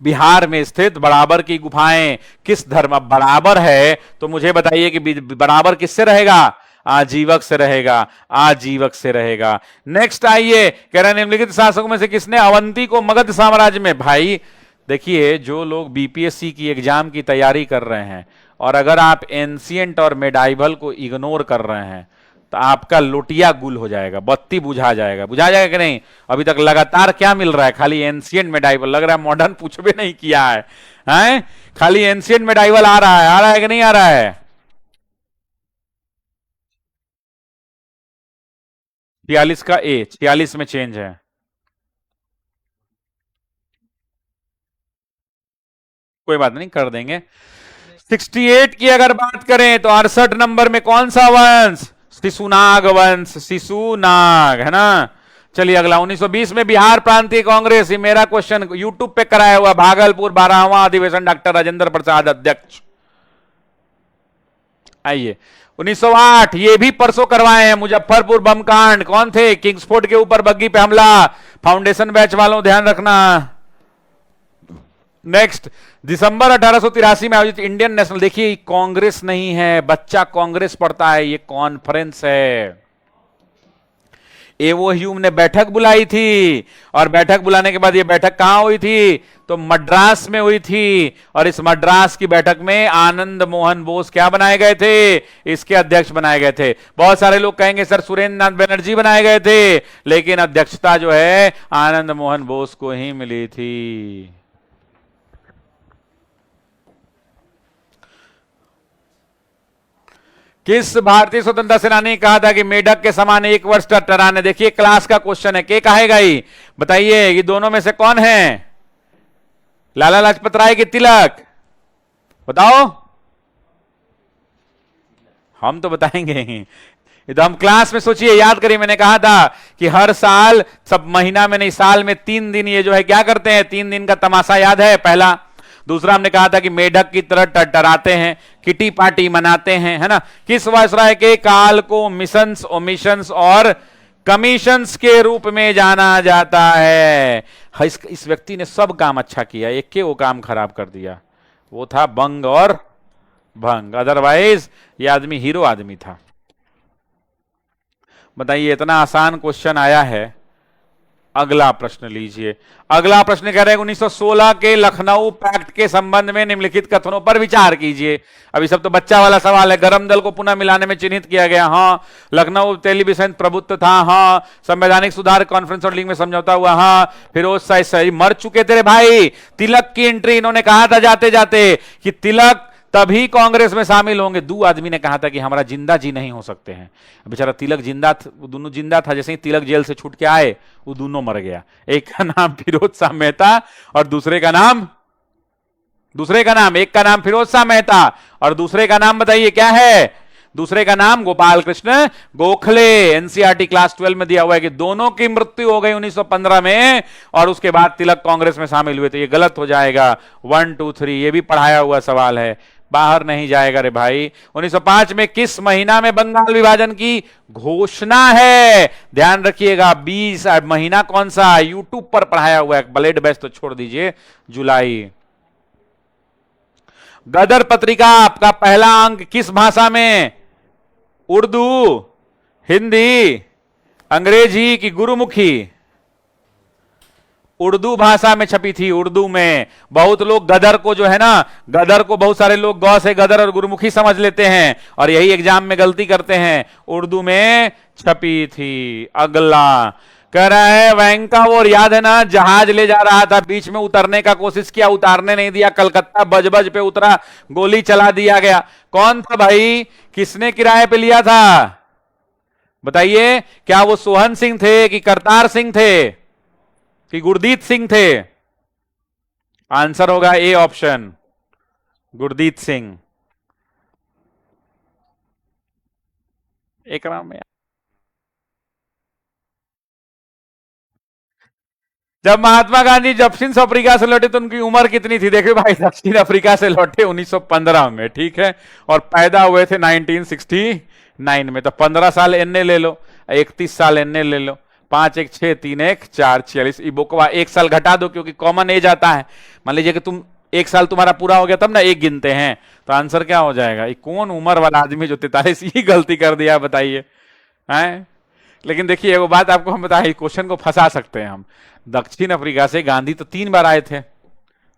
A: बिहार में स्थित बराबर की गुफाएं किस धर्म? बराबर है तो मुझे बताइए कि बराबर किससे रहेगा? आजीवक से रहेगा, आजीवक से रहेगा। नेक्स्ट आइए, कह रहे हैं निम्नलिखित शासकों में से किसने अवंती को मगध साम्राज्य में? भाई देखिए, जो लोग बीपीएससी की एग्जाम की तैयारी कर रहे हैं और अगर आप एंशिएंट और मेडाइवल को इग्नोर कर रहे हैं तो आपका लोटिया गुल हो जाएगा, बत्ती बुझा जाएगा। बुझा जाएगा कि नहीं? अभी तक लगातार क्या मिल रहा है? खाली एंशिएंट मेडाइवल। लग रहा है मॉडर्न कुछ भी नहीं किया है, हैं? खाली एंशिएंट मेडाइवल आ रहा है कि नहीं आ रहा है? 46 का ए, 46 में चेंज है। कोई बात नहीं, कर देंगे। 68 की अगर बात करें तो 68 नंबर में कौन सा वंश? शिशुनाग वंश, शिशुनाग, है ना? चलिए अगला, 1920 में बिहार प्रांतीय कांग्रेस, ये मेरा क्वेश्चन यूट्यूब पे कराया हुआ, भागलपुर 12वां अधिवेशन, डॉक्टर राजेंद्र प्रसाद अध्यक्ष। आइए 1908, ये भी परसों करवाए हैं, मुजफ्फरपुर बम कांड। कौन थे? किंग्सफोर्ड के ऊपर बग्गी पे हमला। फाउंडेशन बैच वालों ध्यान रखना। नेक्स्ट, दिसंबर 1883 में आयोजित इंडियन नेशनल, देखिए कांग्रेस नहीं है, बच्चा कांग्रेस पढ़ता है, ये कॉन्फ्रेंस है। एवो ह्यूम ने बैठक बुलाई थी और बैठक बुलाने के बाद ये बैठक कहां हुई थी? तो मद्रास में हुई थी। और इस मद्रास की बैठक में आनंद मोहन बोस क्या बनाए गए थे? इसके अध्यक्ष बनाए गए थे। बहुत सारे लोग कहेंगे सर सुरेंद्र नाथ बनर्जी बनाए गए थे, लेकिन अध्यक्षता जो है आनंद मोहन बोस को ही मिली थी। किस भारतीय स्वतंत्रता सेनानी ने कहा था कि मेढक के समान 1 वर्ष टराने? देखिए क्लास का क्वेश्चन है, के कहेगा ही? बताइए ये दोनों में से कौन है? लाला लाजपत राय की तिलक? बताओ। हम तो बताएंगे ही, ये तो हम क्लास में सोचिए, याद करिए। मैंने कहा था कि हर साल, सब महीना में नहीं, साल में 3 दिन ये जो है क्या करते हैं? 3 दिन का तमाशा याद है? पहला। दूसरा हमने कहा था कि मेढक की तरह टरटराते हैं, किटी पार्टी मनाते हैं, है ना? किस वायसराय के काल को मिशंस, ओमिशंस और कमीशंस के रूप में जाना जाता है? इस व्यक्ति ने सब काम अच्छा किया, एक के वो काम खराब कर दिया, वो था बंग और भंग। अदरवाइज ये आदमी हीरो आदमी था। बताइए, इतना आसान क्वेश्चन आया है। अगला प्रश्न लीजिए। अगला प्रश्न कह रहे हैं 1916 के लखनऊ पैक्ट के संबंध में निम्नलिखित कथनों पर विचार कीजिए। अभी सब तो बच्चा वाला सवाल है। गरम दल को पुनः मिलाने में चिन्हित किया गया, हाँ। लखनऊ टेलीविजन प्रभुत्व था, हाँ। संवैधानिक सुधार कॉन्फ्रेंस और लीग में समझौता हुआ, हाँ। फिरोज शाह मर चुके थे भाई। तिलक की एंट्री, इन्होंने कहा था जाते जाते कि तिलक तभी कांग्रेस में शामिल होंगे। दो आदमी ने कहा था कि हमारा जिंदा जी नहीं हो सकते हैं। बेचारा तिलक जिंदा वो दोनों जिंदा था, जैसे ही तिलक जेल से छूट के आए वो दोनों मर गया। एक का नाम फिरोज शाह मेहता और दूसरे का नाम एक का नाम फिरोज शाह मेहता और दूसरे का नाम बताइए क्या है? दूसरे का नाम गोपाल कृष्ण गोखले। एनसीईआरटी क्लास 12 में दिया हुआ है कि दोनों की मृत्यु हो गई 1915 में और उसके बाद तिलक कांग्रेस में शामिल हुए। तो ये गलत हो जाएगा। 1 2 3 ये भी पढ़ाया हुआ सवाल है, बाहर नहीं जाएगा रे भाई। 1905 में किस महीना में बंगाल विभाजन की घोषणा है? ध्यान रखिएगा 20 महीना कौन सा, यूट्यूब पर पढ़ाया हुआ है। ब्लेड बैच तो छोड़ दीजिए, जुलाई। गदर पत्रिका आपका पहला अंक किस भाषा में? उर्दू, हिंदी, अंग्रेजी की गुरुमुखी? उर्दू भाषा में छपी थी। उर्दू में बहुत लोग गदर को जो है ना, गदर को बहुत सारे लोग गौ से गदर और गुरुमुखी समझ लेते हैं और यही एग्जाम में गलती करते हैं। उर्दू में छपी थी। अगला कह रहा है वैंकावोर, याद है ना, जहाज ले जा रहा था, बीच में उतरने का कोशिश किया, उतारने नहीं दिया, कलकत्ता बजबज पे उतरा, गोली चला दिया गया। कौन था भाई? किसने किराए पे लिया था? बताइए, क्या वो सोहन सिंह थे कि करतार सिंह थे कि गुरदीत सिंह थे? आंसर होगा ए ऑप्शन, गुरदीत सिंह। एक नाम में जब महात्मा गांधी दक्षिण अफ्रीका से लौटे तो उनकी उम्र कितनी थी? देखिए भाई, दक्षिण अफ्रीका से लौटे 1915 में, ठीक है, और पैदा हुए थे 1969 में। तो 15 साल एनए ले लो, 31 साल एनए ले लो, 5 1 6 3 1 4 46। इबोकवा 1 साल घटा दो क्योंकि कॉमन एज आता है। मान लीजिए कि तुम 1 साल तुम्हारा पूरा हो गया तब ना 1 गिनते हैं, तो आंसर क्या हो जाएगा? ये कौन उम्र वाला आदमी जो 43 ही गलती कर दिया, बताइए हैं? लेकिन देखिए एगो बात आपको हम बताएं, क्वेश्चन को फंसा सकते हैं हम। दक्षिण अफ्रीका से गांधी तो 3 बार आए थे।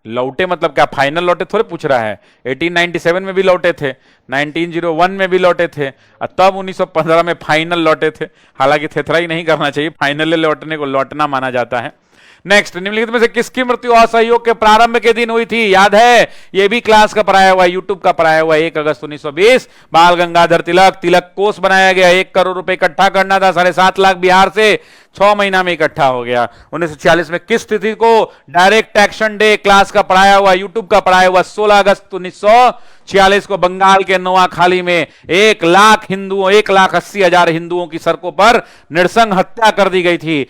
A: लौटे मतलब क्या फाइनल लौटे थोड़े पूछ रहा है। 1897 में भी लौटे थे, 1901 में भी लौटे थे और तब 1915 में फाइनल लौटे थे। हालांकि थेथरा ही नहीं करना चाहिए, फाइनल लौटने को लौटना माना जाता है। नेक्स्ट, निम्नलिखित में से किसकी मृत्यु असहयोग के प्रारंभ के दिन हुई थी? याद है, ये भी क्लास का पढ़ाया हुआ, यूट्यूब का पढ़ाया हुआ। 1 अगस्त 1920 बाल गंगाधर तिलक, तिलक कोष बनाया गया। 1 करोड़ रुपए इकट्ठा करना था, 7.5 लाख बिहार से 6 महीना में इकट्ठा हो गया। 1946 में किस तिथि को डायरेक्ट एक्शन डे? क्लास का पढ़ाया हुआ, यूट्यूब का पढ़ाया हुआ। 16 अगस्त 1946 को बंगाल के नोआखाली में 1,80,000 हिंदुओं की सड़कों पर नृशंस हत्या कर दी गई थी।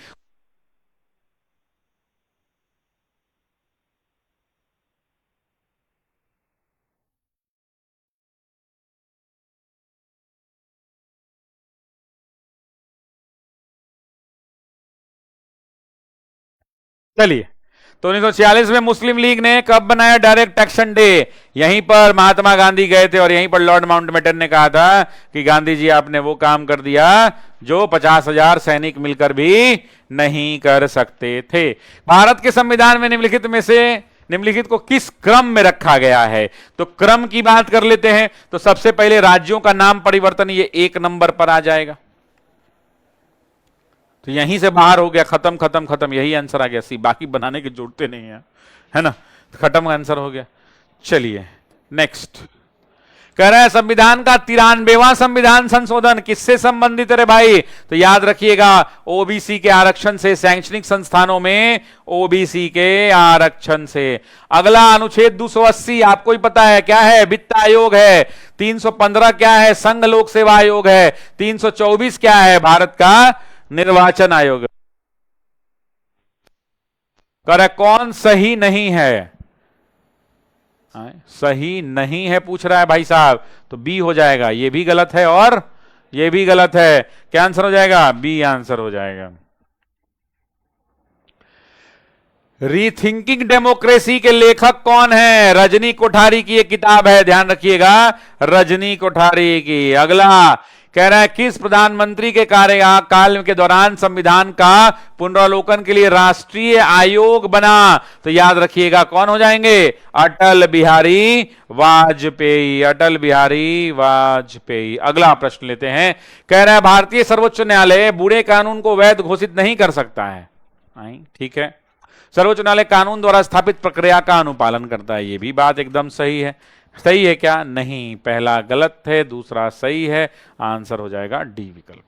A: चलिए, तो 1946 में मुस्लिम लीग ने कब बनाया डायरेक्ट एक्शन डे? यहीं पर महात्मा गांधी गए थे और यहीं पर लॉर्ड माउंटबेटन ने कहा था कि गांधी जी आपने वो काम कर दिया जो 50,000 सैनिक मिलकर भी नहीं कर सकते थे। भारत के संविधान में निम्नलिखित को किस क्रम में रखा गया है? तो क्रम की बात कर लेते हैं। तो सबसे पहले राज्यों का नाम परिवर्तन, ये 1 नंबर पर आ जाएगा। तो यहीं से बाहर हो गया, खत्म खत्म खत्म, यही आंसर आ गया सी, बाकी बनाने की जरूरत नहीं है ना, खत्म आंसर हो गया। चलिए नेक्स्ट, कह रहा है संविधान का 93वां संविधान संशोधन किससे संबंधित है रे भाई? तो याद रखिएगा, ओबीसी के आरक्षण से, शैक्षणिक संस्थानों में ओबीसी के आरक्षण से। अगला अनुच्छेद 280 आपको ही पता है क्या है? वित्त आयोग है। 315 क्या है? संघ लोक सेवा आयोग है। 324 क्या है? भारत का निर्वाचन आयोग। कर कौन सही नहीं है? सही नहीं है पूछ रहा है भाई साहब, तो बी हो जाएगा। ये भी गलत है और ये भी गलत है। क्या आंसर हो जाएगा? बी आंसर हो जाएगा। रीथिंकिंग डेमोक्रेसी के लेखक कौन है? रजनी कोठारी की एक किताब है, ध्यान रखिएगा, रजनी कोठारी की। अगला कह रहा है किस प्रधानमंत्री के कार्यकाल के दौरान संविधान का पुनरावलोकन के लिए राष्ट्रीय आयोग बना? तो याद रखिएगा कौन हो जाएंगे? अटल बिहारी वाजपेयी, अटल बिहारी वाजपेयी। अगला प्रश्न लेते हैं, कह रहा है भारतीय सर्वोच्च न्यायालय बूढ़े कानून को वैध घोषित नहीं कर सकता है। ठीक है, सर्वोच्च न्यायालय कानून द्वारा स्थापित प्रक्रिया का अनुपालन करता है, ये भी बात एकदम सही है सही है क्या? नहीं, पहला गलत है, दूसरा सही है। आंसर हो जाएगा डी विकल्प।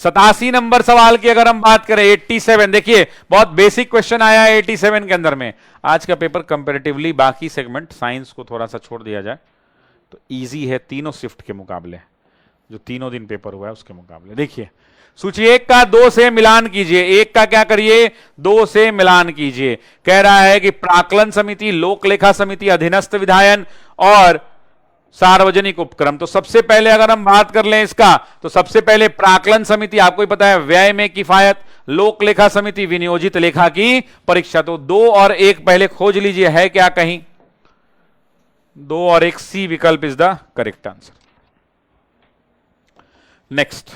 A: 87 नंबर सवाल की अगर हम बात करें, 87, देखिए बहुत बेसिक क्वेश्चन आया है 87 के अंदर में। आज का पेपर कंपैरेटिवली बाकी सेगमेंट साइंस को थोड़ा सा छोड़ दिया जाए तो इजी है तीनों शिफ्ट के मुकाबले, जो तीनों दिन पेपर हुआ है उसके मुकाबले। देखिए सूची 1 का 2 से मिलान कीजिए, 1 का क्या करिए, 2 से मिलान कीजिए। कह रहा है कि प्राक्कलन समिति, लोक लेखा समिति, अधीनस्थ विधायन और सार्वजनिक उपक्रम। तो सबसे पहले अगर हम बात कर लें इसका, तो सबसे पहले प्राक्कलन समिति, आपको ही पता है व्यय में किफायत, लोक लेखा समिति विनियोजित लेखा की परीक्षा। तो 2 और 1 पहले खोज लीजिए, है क्या कहीं? 2 और 1, सी विकल्प is the correct answer. Next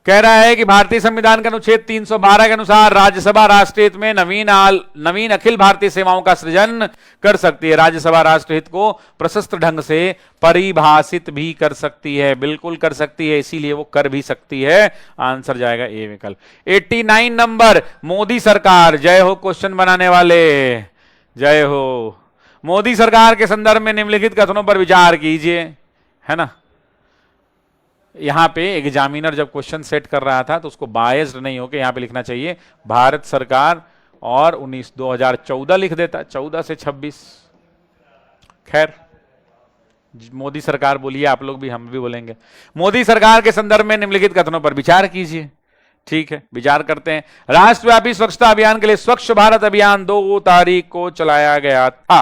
A: कह रहा है कि भारतीय संविधान के अनुच्छेद 312 के अनुसार राज्यसभा राष्ट्र हित में नवीन अखिल भारतीय सेवाओं का सृजन कर सकती है। राज्यसभा राष्ट्र हित को प्रशस्त ढंग से परिभाषित भी कर सकती है, बिल्कुल कर सकती है, इसीलिए वो कर भी सकती है। आंसर जाएगा ए विकल्प। 89 नंबर, मोदी सरकार, जय हो क्वेश्चन बनाने वाले, जय हो। मोदी सरकार के संदर्भ में निम्नलिखित कथनों पर विचार कीजिए, है ना। यहां पे एग्जामिनर जब क्वेश्चन सेट कर रहा था तो उसको बायस्ड नहीं होकर यहां पे लिखना चाहिए भारत सरकार, और 2014 लिख देता, 14 से 26। खैर मोदी सरकार बोलिए आप लोग भी, हम भी बोलेंगे। मोदी सरकार के संदर्भ में निम्नलिखित कथनों पर विचार कीजिए। ठीक है, विचार करते हैं। राष्ट्रव्यापी स्वच्छता अभियान के लिए स्वच्छ भारत अभियान 2 तारीख को चलाया गया था,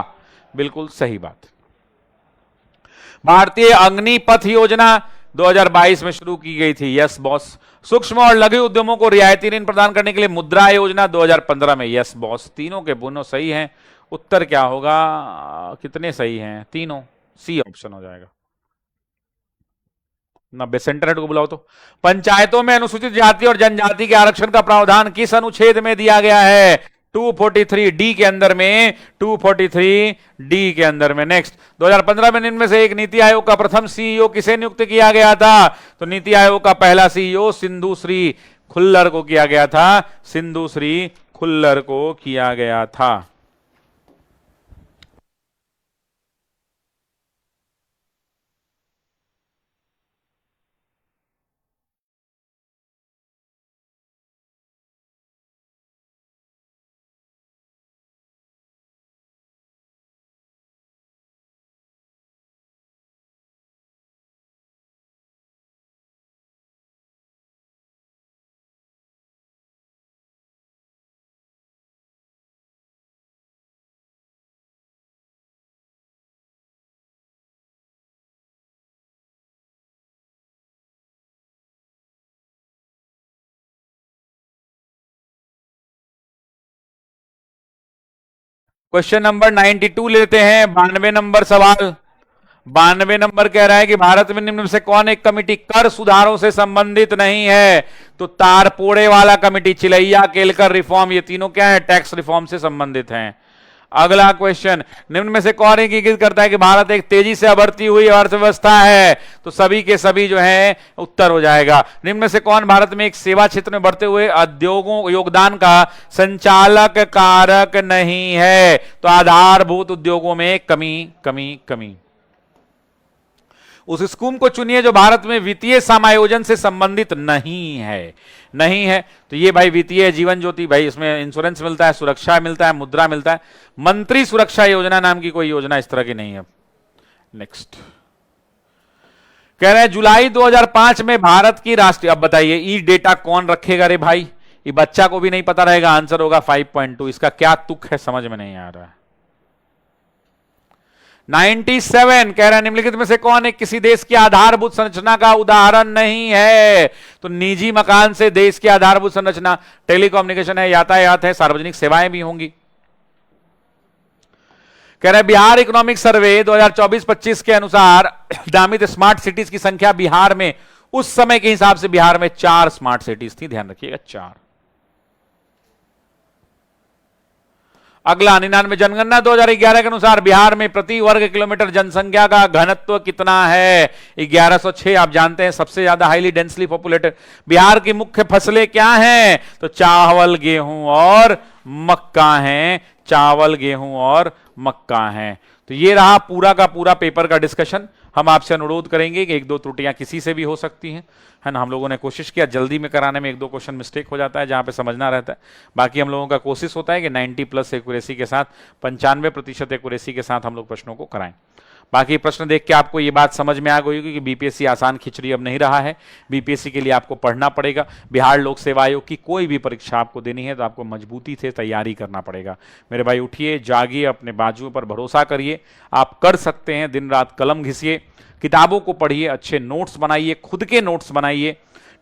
A: बिल्कुल सही बात। भारतीय अग्निपथ योजना 2022 में शुरू की गई थी, यस बॉस। सूक्ष्म और लघु उद्यमों को रियायती ऋण प्रदान करने के लिए मुद्रा योजना 2015 में, यस बॉस। तीनों के दोनों सही हैं। उत्तर क्या होगा, कितने सही हैं? तीनों, सी ऑप्शन हो जाएगा। 90 सेंटर हेड को बुलाओ तो। पंचायतों में अनुसूचित जाति और जनजाति के आरक्षण का प्रावधान किस अनुच्छेद में दिया गया है? 243 डी के अंदर में, 243 डी के अंदर में। नेक्स्ट, 2015 में निम्न में से एक नीति आयोग का प्रथम सीईओ किसे नियुक्त किया गया था? तो नीति आयोग का पहला सीईओ सिंधु श्री खुल्लर को किया गया था, सिंधु श्री खुल्लर को किया गया था। क्वेश्चन नंबर 92 लेते हैं, 92 नंबर सवाल। 92 नंबर कह रहा है कि भारत में निम्न में से कौन एक कमिटी कर सुधारों से संबंधित नहीं है? तो तारपोड़े वाला कमिटी, चिलैया केलकर रिफॉर्म, ये तीनों क्या है? टैक्स रिफॉर्म से संबंधित हैं। अगला क्वेश्चन, निम्न में से कौन एक इंगित करता है कि भारत एक तेजी से बढ़ती हुई अर्थव्यवस्था है? तो सभी के सभी जो है उत्तर हो जाएगा। निम्न में से कौन भारत में एक सेवा क्षेत्र में बढ़ते हुए उद्योगों योगदान का संचालक कारक नहीं है? तो आधारभूत उद्योगों में कमी कमी कमी। उस स्कीम को चुनिए जो भारत में वित्तीय समायोजन से संबंधित नहीं है। नहीं है तो ये भाई वित्तीय जीवन ज्योति, भाई इसमें इंश्योरेंस मिलता है, सुरक्षा मिलता है, मुद्रा मिलता है। मंत्री सुरक्षा योजना नाम की कोई योजना इस तरह की नहीं है। नेक्स्ट कह रहे हैं जुलाई 2005 में भारत की राष्ट्रीय, अब बताइए ई डेटा कौन रखेगा रे भाई? ये बच्चा को भी नहीं पता रहेगा। आंसर होगा 5.2। इसका क्या तुक है समझ में नहीं आ रहा है। 97 कह रहा है निम्नलिखित में से कौन एक किसी देश की आधारभूत संरचना का उदाहरण नहीं है? तो निजी मकान से देश की आधारभूत संरचना टेलीकम्युनिकेशन है, यातायात है, सार्वजनिक सेवाएं भी होंगी। कह रहे बिहार इकोनॉमिक सर्वे 2024-25 के अनुसार नामित स्मार्ट सिटीज की संख्या बिहार में उस समय के हिसाब से बिहार में 4 स्मार्ट सिटीज थी, ध्यान रखिएगा 4। अगला 99 जनगणना 2011 के अनुसार बिहार में प्रति वर्ग किलोमीटर जनसंख्या का घनत्व कितना है? 1106। आप जानते हैं सबसे ज्यादा हाईली डेंसली पॉपुलेटेड। बिहार की मुख्य फसलें क्या हैं? तो चावल, गेहूं और मक्का हैं। चावल, गेहूं और मक्का हैं। तो ये रहा पूरा का पूरा पेपर का डिस्कशन। हम आपसे अनुरोध करेंगे कि एक दो त्रुटियां किसी से भी हो सकती हैं, है ना। हम लोगों ने कोशिश किया, जल्दी में कराने में एक दो क्वेश्चन मिस्टेक हो जाता है जहां पे समझना रहता है। बाकी हम लोगों का कोशिश होता है कि 90+ एक्यूरेसी के साथ, 95% एक्यूरेसी के साथ हम लोग प्रश्नों को कराएं। बाकी प्रश्न देख के आपको ये बात समझ में आ गई होगी कि बीपीएससी आसान खिचड़ी अब नहीं रहा है। बीपीएससी के लिए आपको पढ़ना पड़ेगा। बिहार लोक सेवा आयोग की कोई भी परीक्षा आपको देनी है तो आपको मजबूती से तैयारी करना पड़ेगा। मेरे भाई उठिए, जागिए, अपने बाजुओं पर भरोसा करिए, आप कर सकते हैं। दिन रात कलम घिसिए, किताबों को पढ़िए, अच्छे नोट्स बनाइए, खुद के नोट्स बनाइए,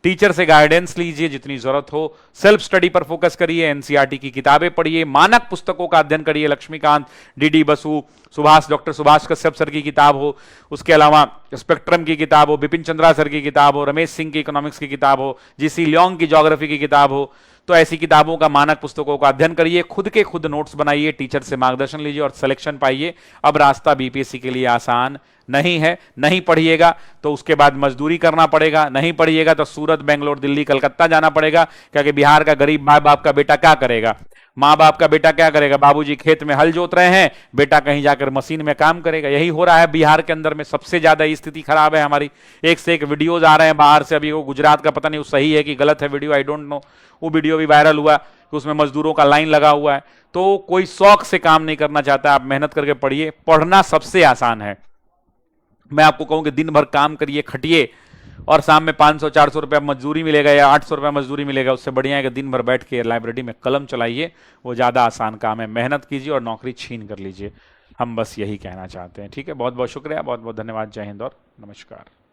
A: टीचर से गाइडेंस लीजिए जितनी जरूरत हो, सेल्फ स्टडी पर फोकस करिए, एनसीईआरटी की किताबें पढ़िए, मानक पुस्तकों का अध्ययन करिए, Lakshmikant, DD Basu, Subhash, doctor Subhash Kashyap sir की किताब हो, उसके अलावा स्पेक्ट्रम की किताब हो, बिपिन चंद्रा सर की किताब हो, रमेश सिंह की इकोनॉमिक्स की किताब हो, जीसी ल्योंग की ज्योग्राफी की किताब हो। तो ऐसी किताबों का, मानक पुस्तकों का अध्ययन करिए, खुद के खुद नोट्स बनाइए, टीचर से मार्गदर्शन लीजिए और सिलेक्शन पाइए। अब रास्ता बीपीएससी के लिए आसान नहीं है। नहीं पढ़िएगा तो उसके बाद मजदूरी करना पड़ेगा, नहीं पढ़िएगा तो सूरत, बेंगलोर, दिल्ली, कलकत्ता जाना पड़ेगा, क्योंकि बिहार का गरीब माँ बाप का बेटा क्या करेगा? माँ बाप का बेटा क्या करेगा? बाबूजी खेत में हल जोत रहे हैं, बेटा कहीं जाकर मशीन में काम करेगा। यही हो रहा है बिहार के अंदर में। सबसे ज्यादा स्थिति खराब है हमारी। एक से एक वीडियोज आ रहे हैं बाहर से। अभी वो गुजरात का पता नहीं वो सही है कि गलत है वीडियो, आई डोंट नो। वो वीडियो भी वायरल हुआ कि उसमें मजदूरों का लाइन लगा हुआ है। तो कोई शौक से काम नहीं करना चाहता। आप मेहनत करके पढ़िए। पढ़ना सबसे आसान है। मैं आपको कहूं कि दिन भर काम करिए, खटिए और शाम में 500-400 रुपया मजदूरी मिलेगा या 800 रुपया मजदूरी मिलेगा। उससे बढ़िया है कि दिन भर बैठ के लाइब्रेरी में कलम चलाइए। वो ज़्यादा आसान काम है। मेहनत कीजिए और नौकरी छीन कर लीजिए। हम बस यही कहना चाहते हैं। ठीक है, बहुत बहुत शुक्रिया, बहुत बहुत धन्यवाद। जय हिंद और नमस्कार।